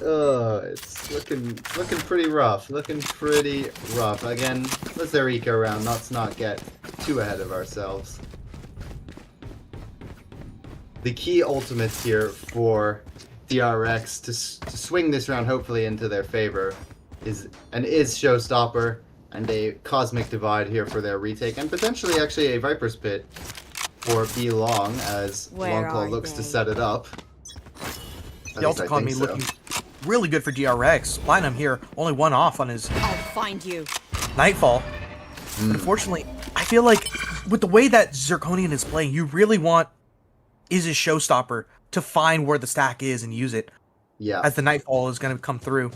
It's looking pretty rough. Looking pretty rough. Again, let's their eco round. Let's not get too ahead of ourselves. The key ultimates here for DRX to swing this round hopefully into their favor is showstopper and a cosmic divide here for their retake, and potentially actually a Viper's Pit for B long as Where Longclaw are looks to they? set it up. At The least I Economy think so. looking really good for DRX. Platinum here, only 1 off on his I'll find you. Nightfall. But unfortunately, I feel like with the way that Zirconian is playing, you really want is his showstopper to find where the stack is and use it Yeah, as the Nightfall is going to come through.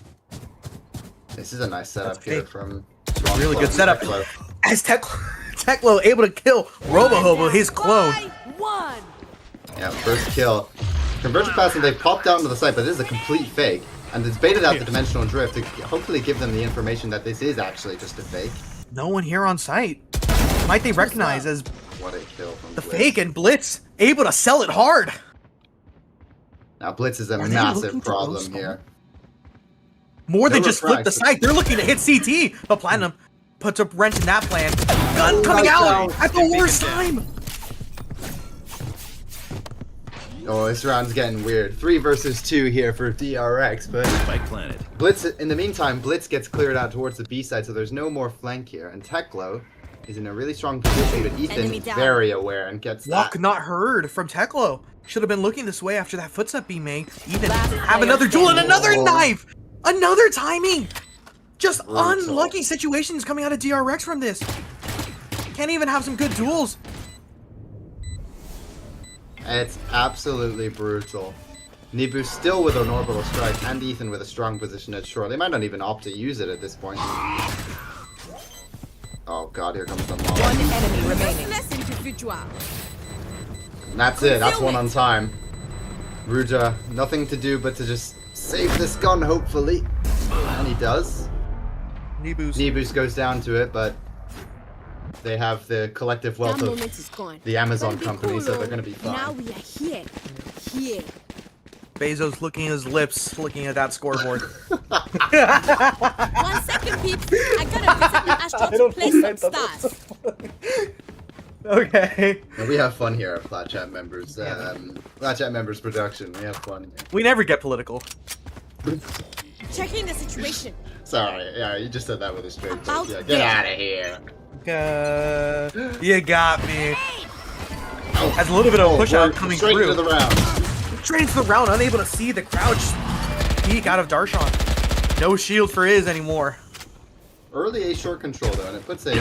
this is a nice setup That's here big. from Really Longclaw good setup. and Teklo. As Teklo able to kill Robo-Hobo, his clone. One. Yeah, first kill. Conversion pass, and they popped down to the site, but this is a complete fake. And it's baited out the dimensional drift to hopefully give them the information that this is actually just a fake. No one here on site. Might they recognize as What a kill from the Blitz. fake, and Blitz able to sell it hard. Now Blitz is a Are they massive looking to problem roast here. More than They were just flip the frags. site. They're looking to hit CT, but Platinum puts a wrench in that plan. Gun coming nice out out. at the worst time. Oh, this round's getting weird. 3 versus 2 here for DRX, but Spike planted. Blitz, in the meantime, Blitz gets cleared out towards the B side, so there's no more flank here. And Teklo is in a really strong position, but Enemy Ethan down. very aware and gets Walk that. not heard from Teklo. Should have been looking this way after that footstep being made. Even Last have player another duel and standing. another Oh. knife. Another timing. Just Brutal. unlucky situations coming out of DRX from this. Can't even have some good duels. It's absolutely brutal. Nibu still with an orbital strike, and Ethan with a strong position at shore. They might not even opt to use it at this point. Oh god, here comes the mob. One enemy remaining. Less individual. And that's it, that's one on time. Ruja, nothing to do but to just save this gun, hopefully. And he does. Nebus goes down to it, but they have the collective wealth That of moment is gone. the Amazon Gonna be company, cool, so they're though. gonna be Now fine. we are here. Here. Bezos licking his lips, looking at that scoreboard. 1 second, peeps. I gotta visit the astral to play some stars. Okay. And we have fun here at Plat Chat members. Plat Chat members production. We have fun here. We never get political. Checking the situation. Sorry, yeah, you just said that with a straight About face. Yeah, get that. out of here. You got me. Oh, Has a little bit of a push out coming straight through. into the round. Straight into the round, unable to see the crouch peek out of Darshan. No shield for Iz anymore. Early A short control though, and it puts a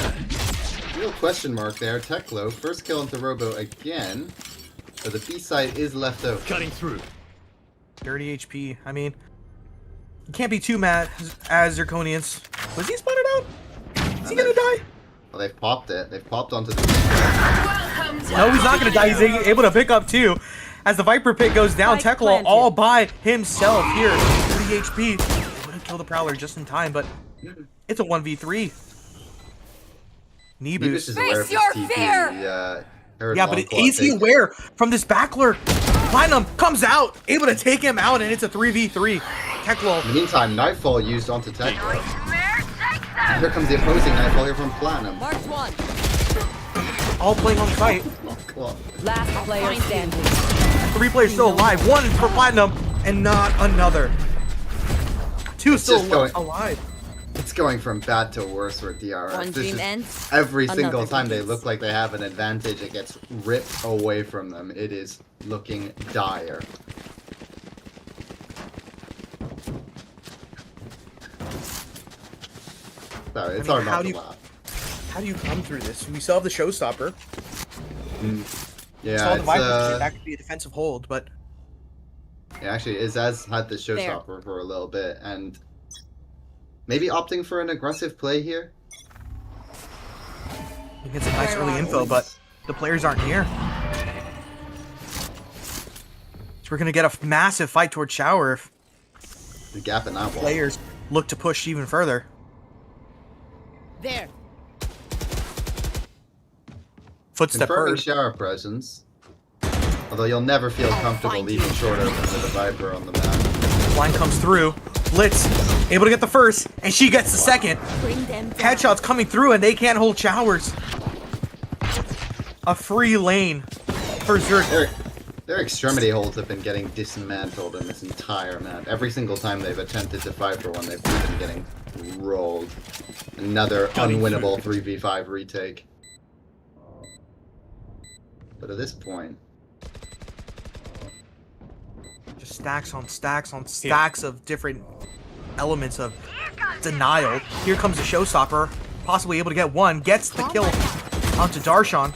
real question mark there. Teklo, first kill into Robo again, but the B side is left out. Cutting through. 30 HP. I mean, you can't be too mad as Zirconians. Was he spotted out? Is he gonna die? Well, they've popped it. They've popped onto the. No, he's not gonna die. He's able to pick up two. As the Viper pit goes down, Spike Teklo planted. all by himself here. 30 HP. Able to kill the Prowler just in time, but it's a 1v3. Nebus Nebus. is aware of Face his your TP. fear! Yeah, but is he aware from this backler? Platinum comes out, able to take him out, and it's a 3v3. Teklo. In the meantime, Nightfall used onto Teklo. And here comes the opposing Nightfall here from Platinum. Mark one. All playing on site. Last player standing. 3 players still alive. 1 for Platinum, and not another. 2 It's still just going- alive. It's going from bad to worse for DRX. One This dream is- ends. Every single another time they begins. look like they have an advantage, it gets ripped away from them. It is looking dire. Sorry, it's I hard mean, how not do to you- laugh. How do you come through this? We still have the showstopper. Yeah, Saw the it's, Viper. That could be a defensive hold, but yeah, actually, Izaz had the showstopper for a little bit, and maybe opting for an aggressive play here. he gets some nice early info, but the players aren't here. So we're gonna get a massive fight towards Shower if The gap in that wall. players look to push even further. There. Footstep Confirming heard. shower presence. Although you'll never feel comfortable leaving short open with a Viper on the map. Line comes through. Blitz able to get the first, and she gets the second. Bring them down. Headshots coming through, and they can't hold Showers. A free lane for Zerk. Their extremity holds have been getting dismantled in this entire map. Every single time they've attempted to fight for one, they've been getting rolled. Another unwinnable 3v5 retake. But at this point, Just stacks on stacks on stacks of different elements of denial. Here comes the showstopper, possibly able to get one, gets the kill onto Darshan.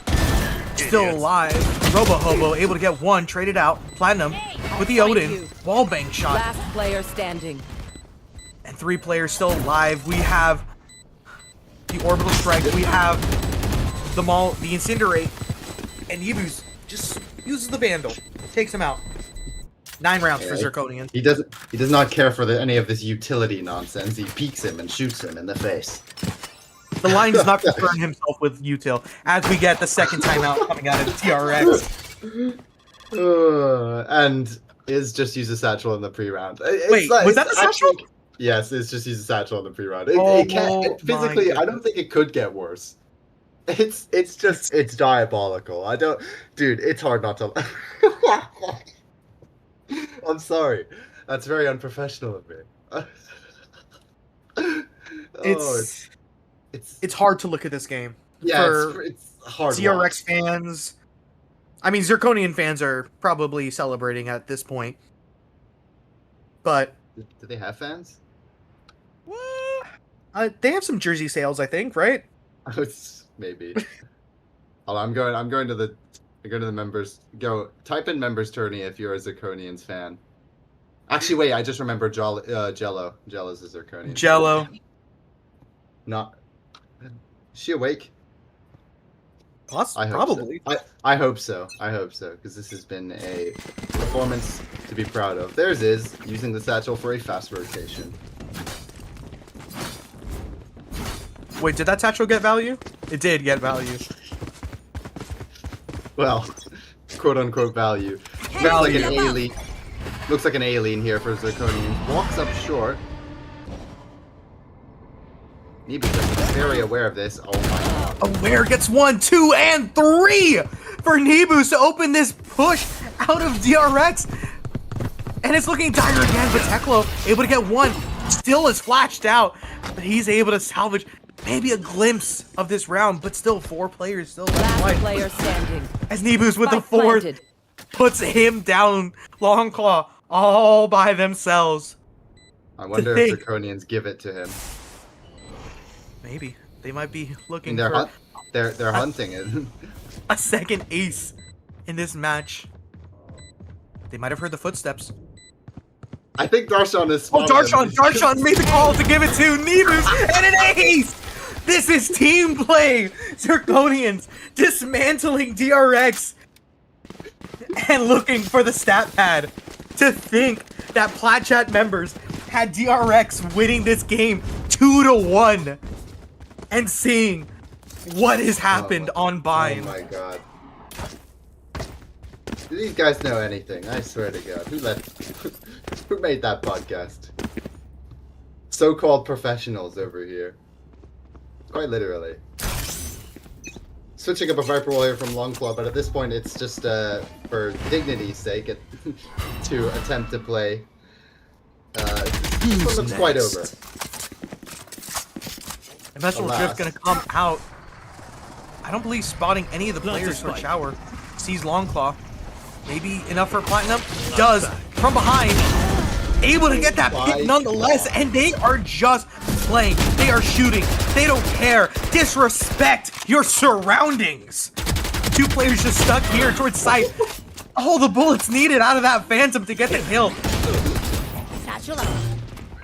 Still alive. Robo Hobo able to get one, traded out. Platinum with the Odin. Wallbang shot. Last player standing. And 3 players still alive. We have the Orbital Strike. We have the Maul, the Incinerate. And Nebus just uses the Vandal. Takes him out. 9 rounds for Yeah, Zirconian. he does not care for any of this utility nonsense. He peeks him and shoots him in the face. The line does not concern himself with util as we get the second timeout coming out of TRX. And Iz just uses satchel in the pre-round. Wait, was that the satchel? Yes, it's just uses satchel in the pre-round. Oh It can't, physically, my I don't think it could get worse. It's diabolical. Dude, it's hard not to. I'm sorry. That's very unprofessional of me. It's hard to look at this game. Yeah, for it's hard. ZRX watch. fans. I mean, Zirconian fans are probably celebrating at this point. But Do they have fans? they have some jersey sales, I think, right? Maybe. Hold on, I'm going to the members. Go type in members tourney if you're a Zirconians fan. Actually, wait, I just remembered Jello. Jello's a Zirconian. Jello. Not. Is she awake? I hope Probably. So. I hope so. I hope so, because this has been a performance to be proud of. Theirs is using the satchel for a fast rotation. Wait, did that satchel get value? It did get value. Well, quote unquote value. Looks like an alien here for Zirconians. Walks up short. Nebus is very aware of this. Oh my god. Aware gets 1, 2, and 3 for Nebus to open this push out of DRX. And it's looking dire again, but Teklo able to get 1. Still is flashed out, but he's able to salvage maybe a glimpse of this round, but still 4 players still left Last wide. player standing. As Nebu's with the Spike 4th planted. puts him down, Longclaw all by themselves. I wonder if Zirconians give it to him. Maybe they might be I looking mean, for they're hunting it. a second ace in this match. They might have heard the footsteps. I think Darshan is. Oh, Darshan made the call to give it to Nebus and an ace! This is team play! Zirconians dismantling DRX and looking for the stat pad. To think that Plat Chat members had DRX winning this game 2-1 and seeing what has happened on Bind. Oh my god. Do these guys know anything? I swear to god. Who made that podcast? So-called professionals over here. Quite literally. Switching up a Viper wall here from Longclaw, but at this point it's just for dignity's sake to attempt to play. This one looks quite over. Eventual Alas. Drift's gonna come out. I don't believe spotting any of the players for Shower. Sees Longclaw. Maybe enough for Platinum? Does. From behind. Able to get that pick nonetheless, and they are just playing. They are shooting. They don't care. Disrespect your surroundings. 2 players just stuck here towards sight. All the bullets needed out of that Phantom to get the kill. Satchel out.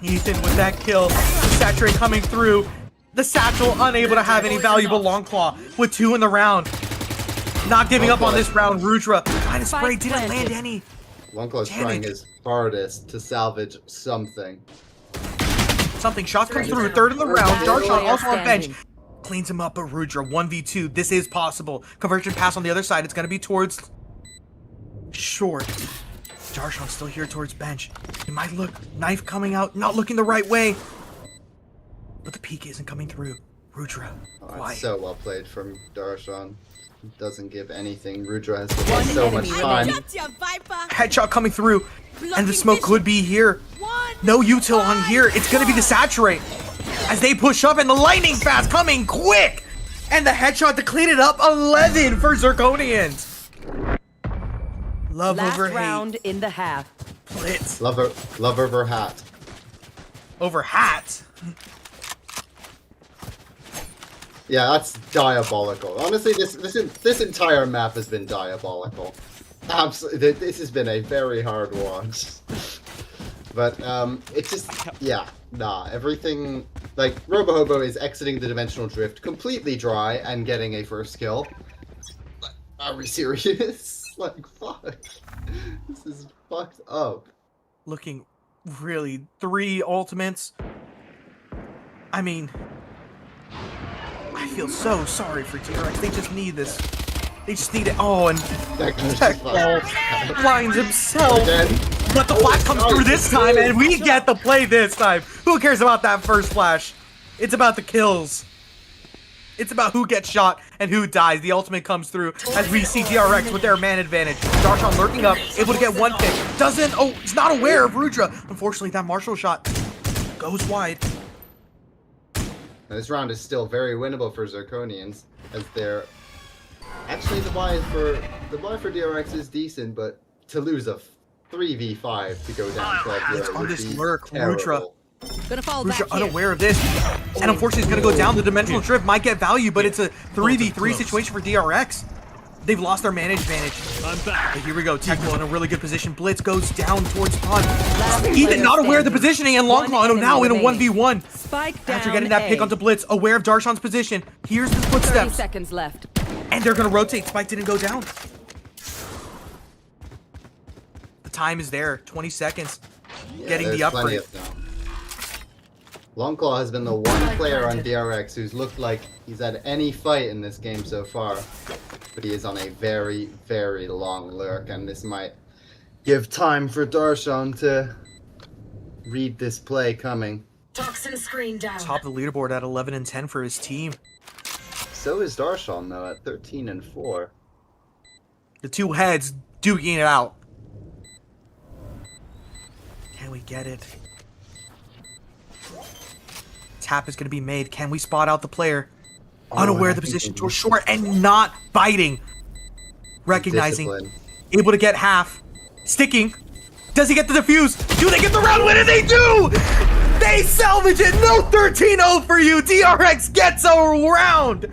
Ethan with that kill. Saturate coming through. The Satchel unable to have any valuable Longclaw with 2 in the round. Not giving up on this round. Rudra trying to spray, didn't land any. Longclaw's trying his hardest to salvage something. Shots come through. 3rd in the round. Darshan also on bench. Standing. Cleans him up, but Rudra 1v2. This is possible. Conversion pass on the other side. It's going to be towards short. Darshan still here towards bench. He might look. Knife coming out. Not looking the right way. But the peek isn't coming through. Rudra. Oh, Quiet. it's so well played from Darshan. Doesn't give anything. Rudra has to waste so much enemy time. remaining. Gotcha, Viper. Headshot coming through. And the smoke could be here. No util on here. It's going to be the Saturate. As they push up and the lightning fast coming quick. And the headshot to clean it up. 11 for Zirconians. Love Last over hate. round in the half. Love Blitz over hat. over hat. Yeah, that's diabolical. Honestly, this entire map has been diabolical. Absolutely, this has been a very hard watch. But it's just, yeah, nah. Everything like RoboHobo is exiting the dimensional drift completely dry and getting a first kill. Are we serious? Like, fuck. This is fucked up. Looking really 3 ultimates. I mean, I feel so sorry for DRX. They just need this. They just need it. Oh, and Tech Ball blinds himself. But the flash comes through this time, and we get the play this time. Who cares about that first flash? It's about the kills. It's about who gets shot and who dies. The ultimate comes through as we see DRX with their man advantage. Darshan lurking up, able to get 1 pick. He's not aware of Rudra. Unfortunately, that Marshall shot goes wide. This round is still very winnable for Zirconians, as they're actually the buy for DRX is decent, but to lose a 3v5 to go down 12-0 on would this be lurk, terrible. Gonna fall Rudra back here. unaware of this, and unfortunately he's gonna go down. The dimensional drift might get value, but it's a 3v3 situation for DRX. They've lost their man advantage. I'm back. But here we go. Tecmo in a really good position. Blitz goes down towards Pod. Last Ethan player not aware of the standing. positioning, and One Longclaw now in a enemy 1v1. Spike down After getting that pick A. onto Blitz, aware of Darshan's position. Here's the 30 footsteps, seconds left. and they're gonna rotate. Spike didn't go down. The time is there. 20 seconds. Yeah, Getting the there's plenty upgrade. of them. Longclaw has been the one player on DRX who's looked like he's had any fight in this game so far, but he is on a very, very long lurk, and this might give time for Darshan to read this play coming. Toxin screen down. Top of the leaderboard at 11 and 10 for his team. So is Darshan though at 13 and 4. The 2 heads duking it out. Can we get it? tap is going to be made. Can we spot out the player? Unaware of the position towards short and not biting. Recognizing. Discipline. Able to get half. Sticking. Does he get the defuse? Do they get the round? What do they do? They salvage it. No 13-0 for you. DRX gets a round.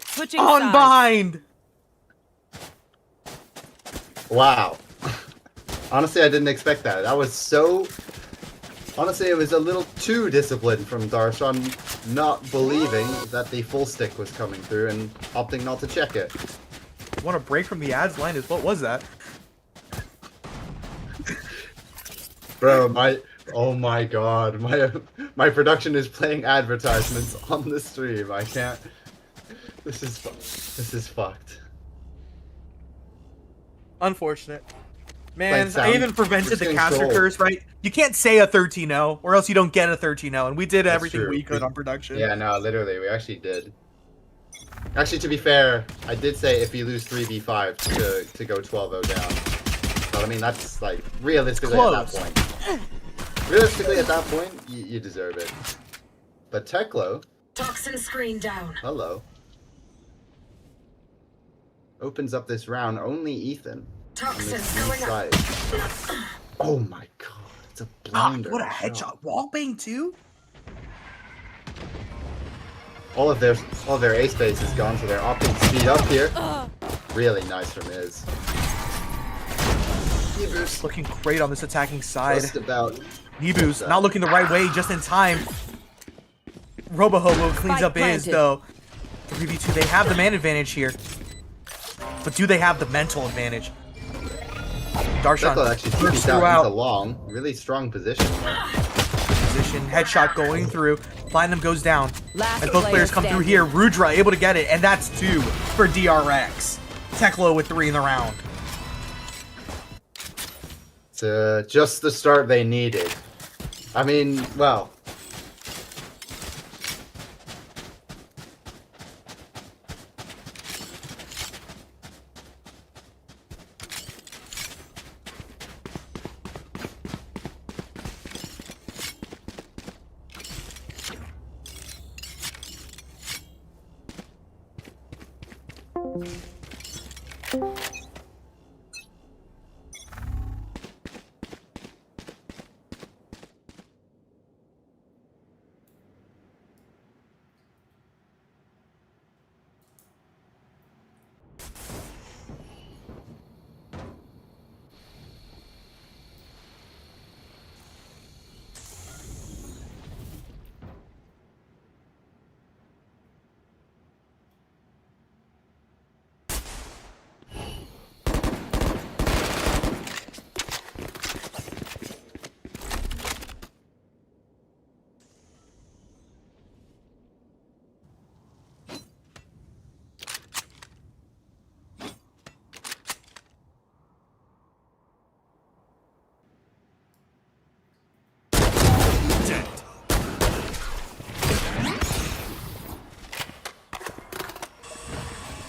Switching On sides. behind. Wow. Honestly, I didn't expect that. That was so... Honestly, it was a little too disciplined from Darshan, not believing that the full stick was coming through and opting not to check it. Want a break from the ads line? What was that? Bro, oh my god, my production is playing advertisements on the stream. I can't. This is fucked. Unfortunate. Man, Like, I even we're prevented just the getting caster trolled. curse, right? You can't say a 13-0, or else you don't get a 13-0, and we did That's everything true. we could on production. Yeah, no, literally, we actually did. Actually, to be fair, I did say if you lose 3v5 to go 12-0 down. But I mean, that's like realistically at that Close. point. Realistically, at that point, you deserve it. But Teklo, Toxin screen down. hello, opens up this round. Only Ethan on Toxin this B going up. side. Oh my god, it's a Ah, blinder. what a headshot. Wallbang, too? All of their ace base is gone, so they're opting to speed up here. Really nice from Iz. Nebus Looking great on this attacking side. just about. Nebus not looking the right way, just in time. Robohobo cleans Spike up Iz, planted. though. 3v2, they have the man advantage here. But do they have the mental advantage? Darshan Teklo actually works TP'd out throughout. into long. Really strong position. Position, headshot going through. Platinum goes down. Last As both player players come through standing. here, Rudra able to get it, and that's 2 for DRX. Teklo with 3 in the round. It's just the start they needed. I mean, well.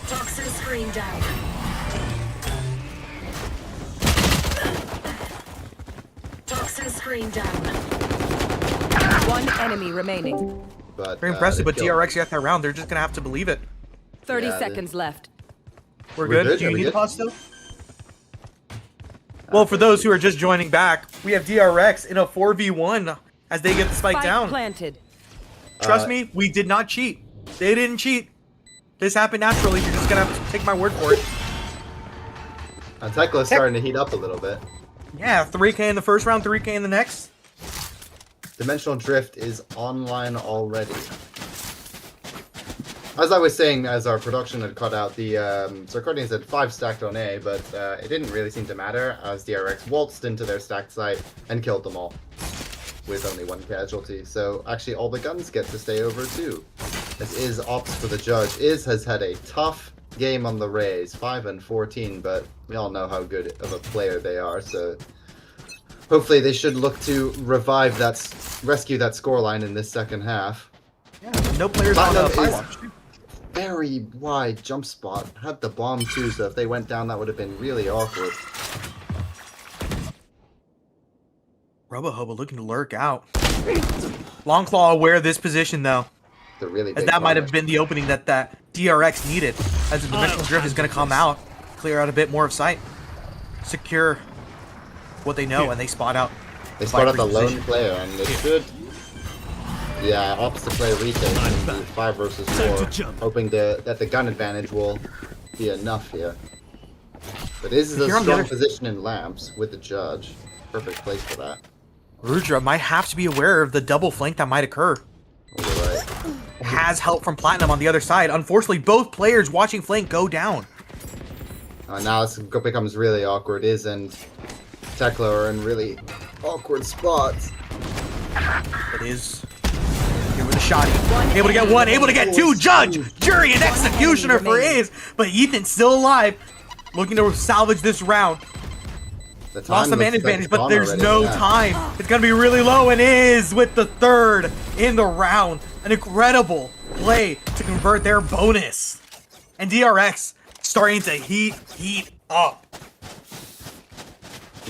Toxin screen down. Toxin screen down. One enemy remaining. But, Very impressive, they but killed DRX got that round. They're just going to have to believe it. 30 Yeah, seconds left. We're We're good? good? Do Are you we need good? a pause still? Well, for those who are just joining back, we have DRX in a 4v1 as they get the spike Spike down. planted. Trust me, we did not cheat. They didn't cheat. This happened naturally. You're just going to have to take my word for it. Teklo's starting to heat up a little bit. Yeah, 3K in the first round, 3K in the next. Dimensional Drift is online already. As I was saying, as our production had cut out, the Zirconians had 5 stacked on A, but it didn't really seem to matter as DRX waltzed into their stacked site and killed them all with only 1 casualty. So actually all the guns get to stay over too. As Iz opts for the judge. Iz has had a tough game on the Rays, 5 and 14, but we all know how good of a player they are, so hopefully they should look to revive rescue that scoreline in this second half. Yeah, no players on the Platinum is firewatch. very wide jump spot. Had the bomb too, so if they went down, that would have been really awkward. Robo-Hobo looking to lurk out. Longclaw aware of this position, though. The really As big that might have corner. been the opening that DRX needed. As the Dimensional Drift is going to come out. Clear out a bit more of sight. Secure what they know, and they spot out. They spot out the Viper's lone position. player, and they should. Yeah, opposite play retake and do 5 versus 4, hoping that the gun advantage will be enough here. But this is a Here on the strong other- position in lamps with the judge. Perfect place for that. Rudra might have to be aware of the double flank that might occur. Oh, you're right. Has help from Platinum on the other side. Unfortunately, both players watching flank go down. Now this becomes really awkward. Iz and Tekla are in really awkward spots. It is here with a shotty. Able to get one, able to get two. Judge, jury, and executioner for Iz. But Ethan's still alive. Looking to salvage this round. The time Lost the man looks like advantage, it's but gone there's already, no yeah. time. It's going to be really low, and Iz with the third in the round. An incredible play to convert their bonus. And DRX starting to heat up.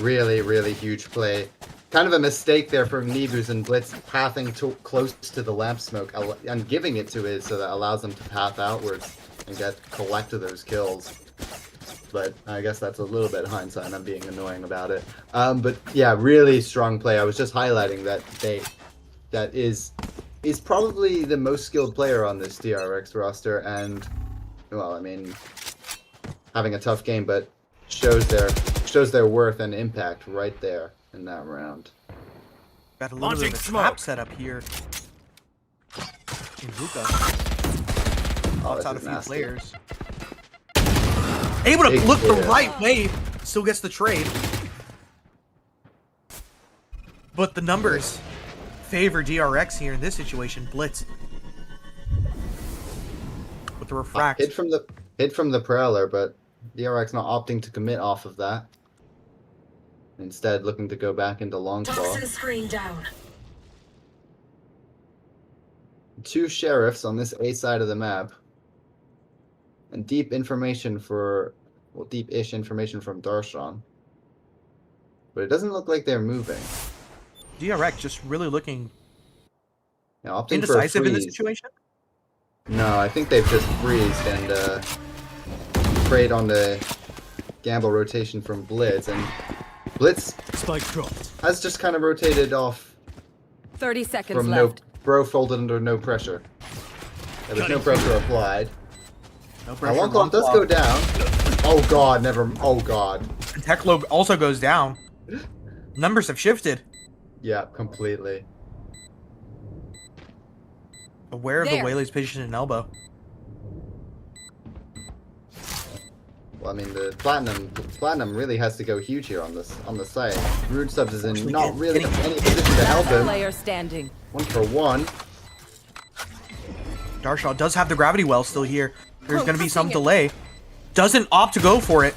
Really, really huge play. Kind of a mistake there from Nebus and Blitz pathing close to the lamp smoke and giving it to Iz so that allows them to path outwards and collect those kills. But I guess that's a little bit hindsight and I'm being annoying about it. But yeah, really strong play. I was just highlighting that is probably the most skilled player on this DRX roster, and well, I mean, having a tough game, but shows their worth and impact right there in that round. Got a little bit of a trap set up here. Hookah. Oh, Knocks this out a is few nasty. players. Able to Big look the kill. right way. Still gets the trade. But the numbers favor DRX here in this situation. Blitz. With the refract. Hit from the Prowler, but DRX not opting to commit off of that. Instead, looking to go back into Longclaw. Screen down. 2 sheriffs on this A side of the map. And deep-ish information from Darshan. But it doesn't look like they're moving. DRX just really looking Now, opting indecisive for a in this freeze. situation. No, I think they've just freezed and preyed on the gamble rotation from Blitz, and Blitz has just kind of rotated off 30 seconds from left. bro folded under no pressure. There was no pressure applied. No Now pressure. Longclaw does go down. Oh god, oh god. And Teklo also goes down. Numbers have shifted. Yeah, completely. Aware of There. the Whaley's position in elbow. Well, I mean, the platinum really has to go huge here on the site. Rude Subs is in not really any position to help him. Player standing. 1 for 1. Darshaw does have the gravity well still here. There's going to be some delay. Doesn't opt to go for it.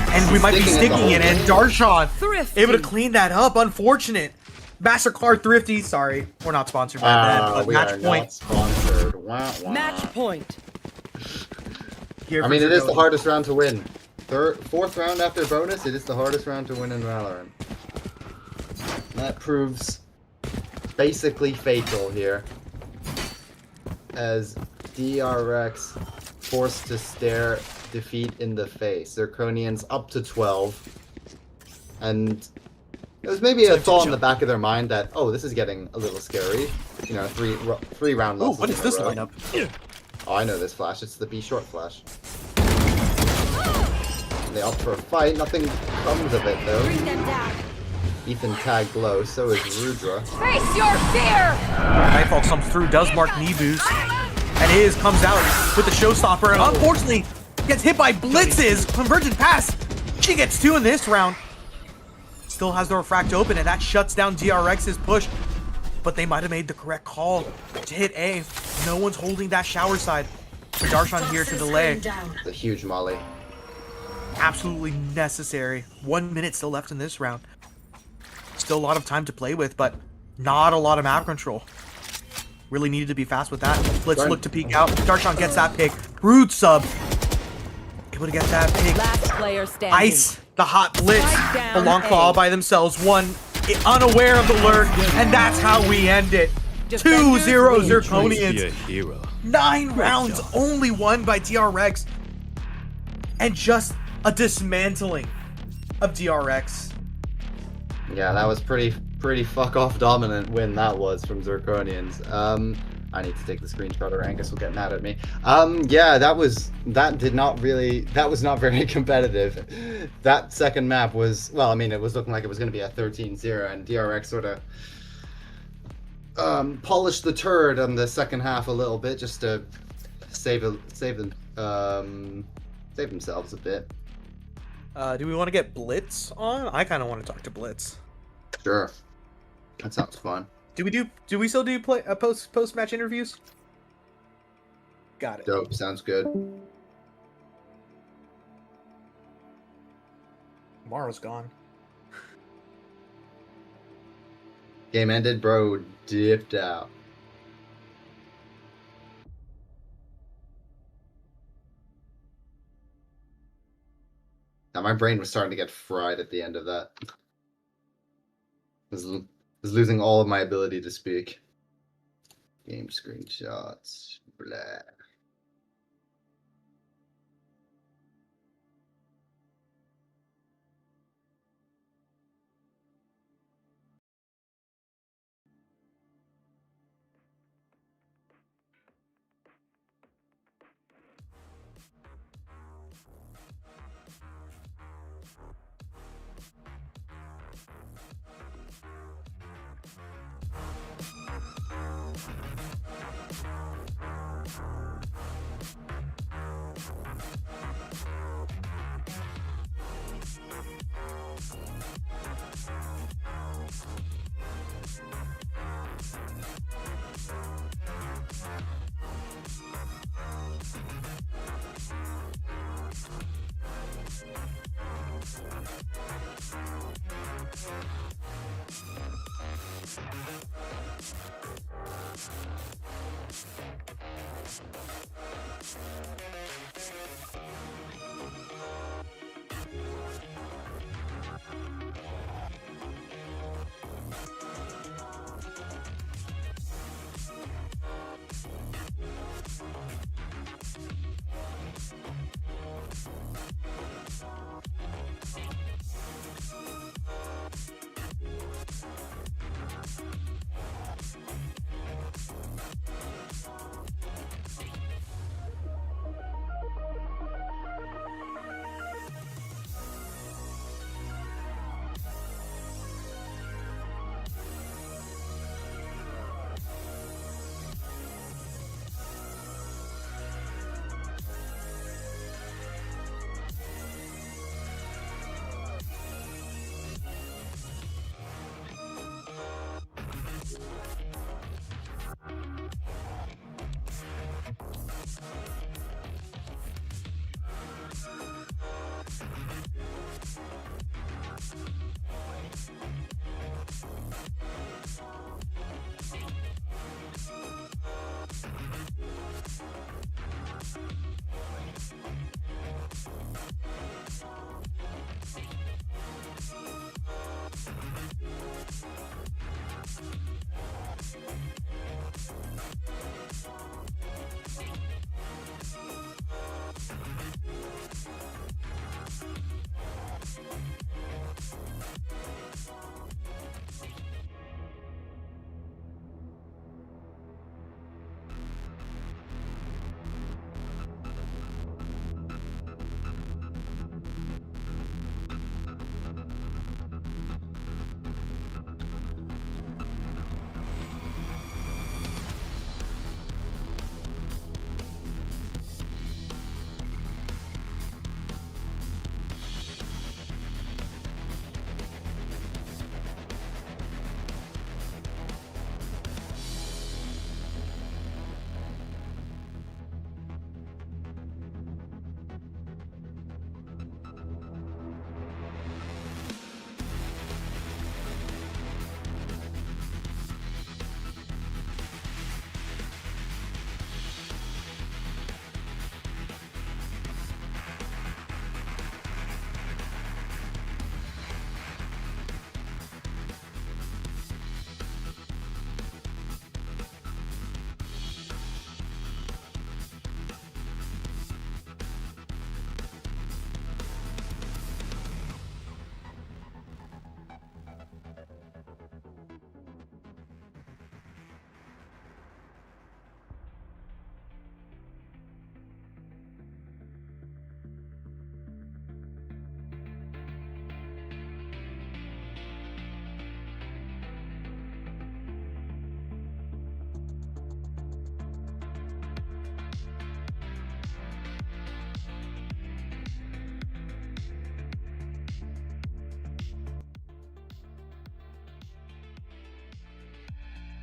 And we might be Sticking it the sticking it. whole And game. Darshawn Thrifty. able to clean that up. Unfortunate. MasterCard Thrifty. Sorry, we're not sponsored by that. But We match are point not sponsored. Wah, wah. Match point. here. I for mean, it is the Zirconians. hardest round to win. Fourth round after bonus, it is the hardest round to win in Valorant. That proves basically fatal here. As DRX forced to stare defeat in the face. Zirconians up to 12. And it was maybe a thought in the back of their mind that, oh, this is getting a little scary. You know, three round Ooh, losses. what is in a this row. lineup? Oh, I know this flash. It's the B short flash. They opt for a fight. Nothing comes of it, though. Bring them down. Ethan tagged low. So is Rudra. Face your fear! Nightfall comes through, does mark Nebus. And Iz comes out with the showstopper. And unfortunately, gets hit by Blitz's convergent pass. She gets 2 in this round. Still has the refract open, and that shuts down DRX's push. But they might have made the correct call to hit A. No one's holding that shower side. For Darshan here to delay. It's a huge molly. Absolutely necessary. 1 minute still left in this round. Still a lot of time to play with, but not a lot of map control. Really needed to be fast with that. Blitz look to peek out. Darshan gets that pick. Rude sub. Able to get that pick. Last player standing. Ice. The hot Blitz. Strike The down long claw A. by themselves. 1 unaware of the lurk, and that's how we end it. 2-0 Be a Zirconians. hero. 9 rounds only won by DRX. And just a dismantling of DRX. Yeah, that was pretty fuck off dominant win that was from Zirconians. I need to take the screenshot or Angus will get mad at me. Yeah, that was not very competitive. That second map was, well, I mean, it was looking like it was going to be a 13-0, and DRX sort of polished the turd on the second half a little bit just to save themselves a bit. Do we want to get Blitz on? I kind of want to talk to Blitz. Sure, that sounds fun. Do we still do post match interviews? Got it. Dope, sounds good. Tomorrow's gone. Game ended, bro. Dipped out. Now my brain was starting to get fried at the end of that. Was losing all of my ability to speak. Game screenshots. Blah.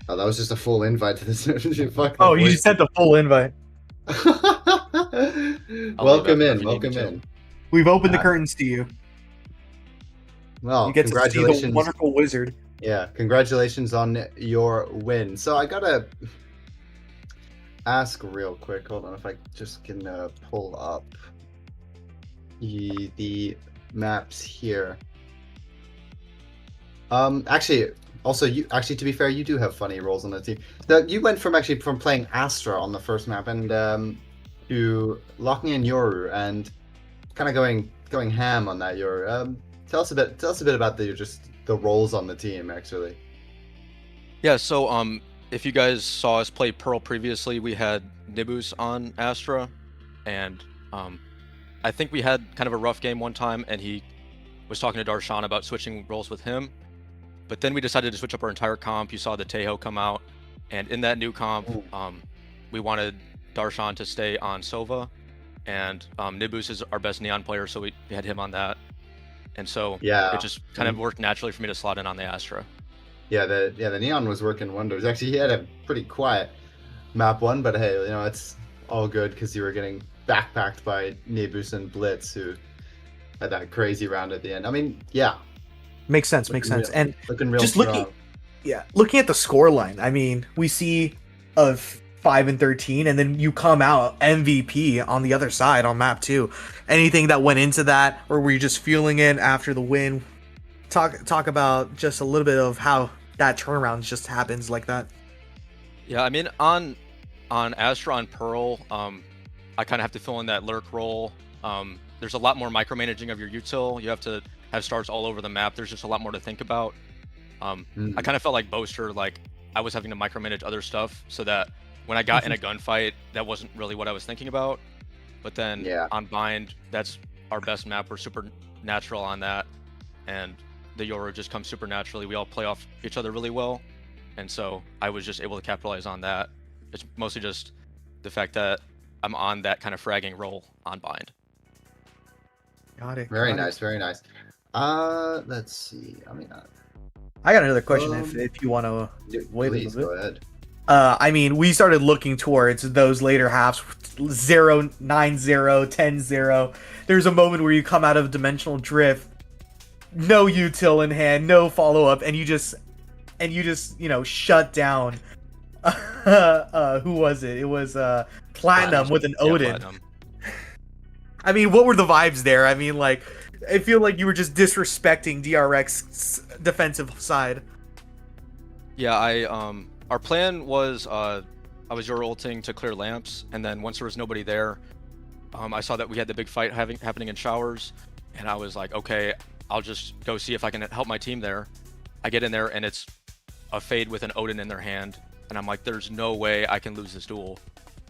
Oh, that was just a full invite to this. Fuck Oh, that you voice. just sent the full invite. Welcome after in, if you need me welcome to. in. We've opened the Ah. curtains to you. Well, You get to see the congratulations. wonderful wizard. Yeah, congratulations on your win. So I gotta ask real quick. Hold on, if I just can pull up the maps here. Actually, also you actually to be fair, you do have funny roles on the team. You went from playing Astra on the first map and to locking in Yoru and kind of going ham on that Yoru. Tell us a bit about the roles on the team actually. Yeah, so if you guys saw us play Pearl previously, we had Nibus on Astra, and I think we had kind of a rough game one time, and he was talking to Darshan about switching roles with him. But then we decided to switch up our entire comp. You saw the Tejo come out, and in that new comp, we wanted Darshan to stay on Sova, and Nibus is our best Neon player, so we had him on that. And so Yeah. it just kind of worked naturally for me to slot in on the Astra. Yeah, the Neon was working wonders. Actually, he had a pretty quiet map one, but hey, it's all good because you were getting backpacked by Nebus and Blitz, who had that crazy round at the end. I mean, yeah, Makes sense. Makes sense. And looking real just strong. looking at the score line, I mean, we see of 5 and 13, and then you come out MVP on the other side on map 2. Anything that went into that, or were you just feeling it after the win? Talk about just a little bit of how that turnaround just happens like that. Yeah, I mean, on Astra on Pearl, I kind of have to fill in that lurk role. There's a lot more micromanaging of your util. You have to have stars all over the map. There's just a lot more to think about. I kind of felt like Boaster, like I was having to micromanage other stuff, so that when I got in a gunfight, that wasn't really what I was thinking about. But then on Bind, that's our best map. We're super natural on that, and the Yoru just comes super naturally. We all play off each other really well, and so I was just able to capitalize on that. It's mostly just the fact that I'm on that kind of fragging role on Bind. Got it. Very got it. nice, very nice. Let's see. I mean, I got another question if you want to wait please a little go bit. ahead. I mean, we started looking towards those later halves 0-9-0, 10-0. There's a moment where you come out of dimensional drift, no util in hand, no follow up, and you just shut down. Who was it? It was Platinum with an Odin. Platinum. I mean, what were the vibes there? I mean, like, I feel like you were just disrespecting DRX's defensive side. Yeah, our plan was I was your ulting to clear lamps, and then once there was nobody there, I saw that we had the big fight happening in showers, and I was like, okay, I'll just go see if I can help my team there. I get in there, and it's a Fade with an Odin in their hand, and I'm like, there's no way I can lose this duel.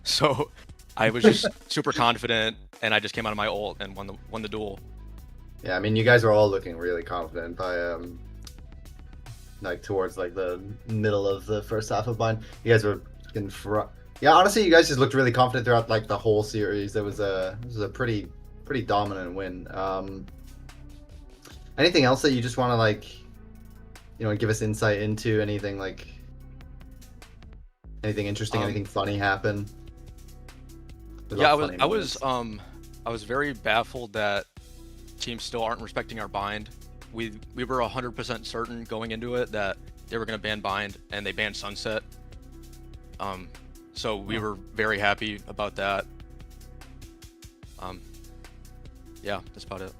So I was just super confident, and I just came out of my ult and won the duel. Yeah, I mean, you guys were all looking really confident by like towards like the middle of the first half of Bind. You guys were in front. Yeah, honestly, you guys just looked really confident throughout like the whole series. It was a pretty dominant win. Anything else that you just want to like, give us insight into? Anything like anything interesting, anything funny happen? Yeah, I was very baffled that teams still aren't respecting our bind. We were 100% certain going into it that they were going to ban bind, and they banned sunset. So we were very happy about that. Yeah, that's about it.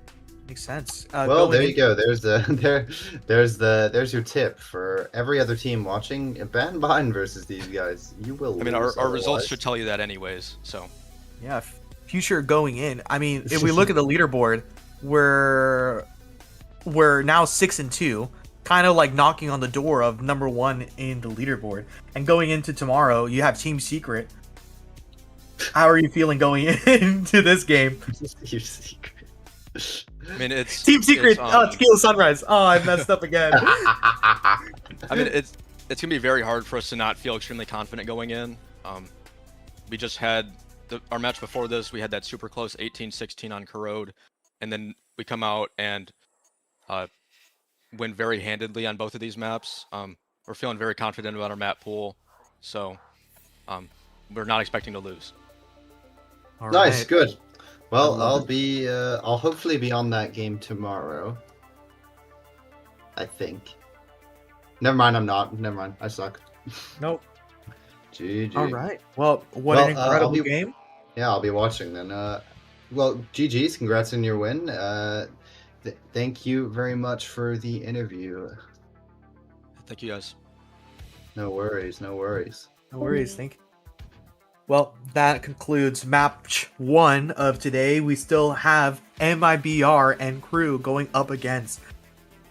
Makes sense. Well, there you go. There's your tip for every other team watching. Ban bind versus these guys. You will. I mean, our results should tell you that anyways. So. Yeah, future going in. I mean, if we look at the leaderboard, we're now 6-2, kind of like knocking on the door of number 1 in the leaderboard. And going into tomorrow, you have Team Secret. How are you feeling going into this game? Team Secret. I mean, it's Team Secret. Tequila Sunrise. Oh, I messed up again. I mean, it's gonna be very hard for us to not feel extremely confident going in. We just had our match before this. We had that super close 18-16 on Corrode, and then we come out and win very handedly on both of these maps. we're feeling very confident about our map pool, so we're not expecting to lose. All Nice, right. good. Well, I love I'll be. I'll hopefully be on that game tomorrow. I think. Never mind, I'm not. Never mind, I suck. Nope. GG. All right. Well, what Well, an I'll incredible be- game. Yeah, I'll be watching then. Well, GG's. Congrats on your win. Thank you very much for the interview. Thank you guys. No worries. No worries. No worries. Thank you. Well, that concludes match 1 of today. We still have MIBR and crew going up against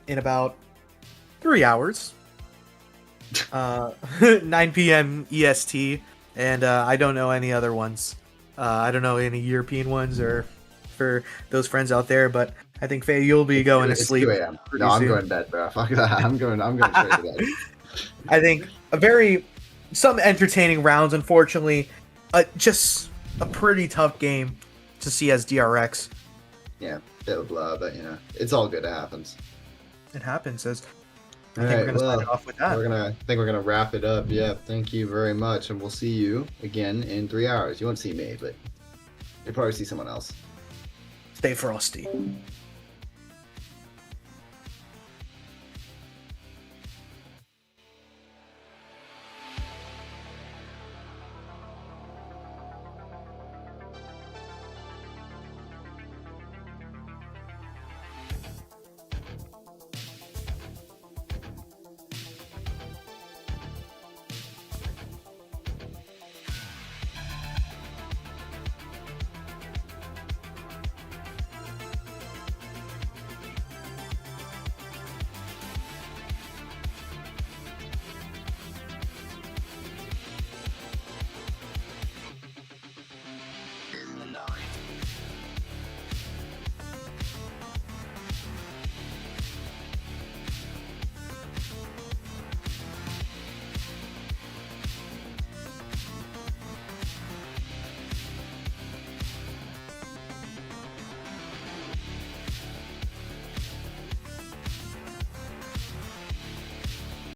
in about 3 hours. 9 p.m. EST, and I don't know any other ones. I don't know any European ones or for those friends out there, but I think Faye, you'll be going to It's sleep. 2 a.m. pretty No, I'm soon. going to bed, bro. Fuck that. I'm going straight to bed. I think some entertaining rounds. Unfortunately, just a pretty tough game to see as DRX. Yeah, bit of blah, but it's all good. It happens. It happens. As I All think we're right, gonna sign well, it off with that. I think we're gonna wrap it up. Yeah, thank you very much, and we'll see you again in 3 hours. You won't see me, but you'll probably see someone else. Stay frosty.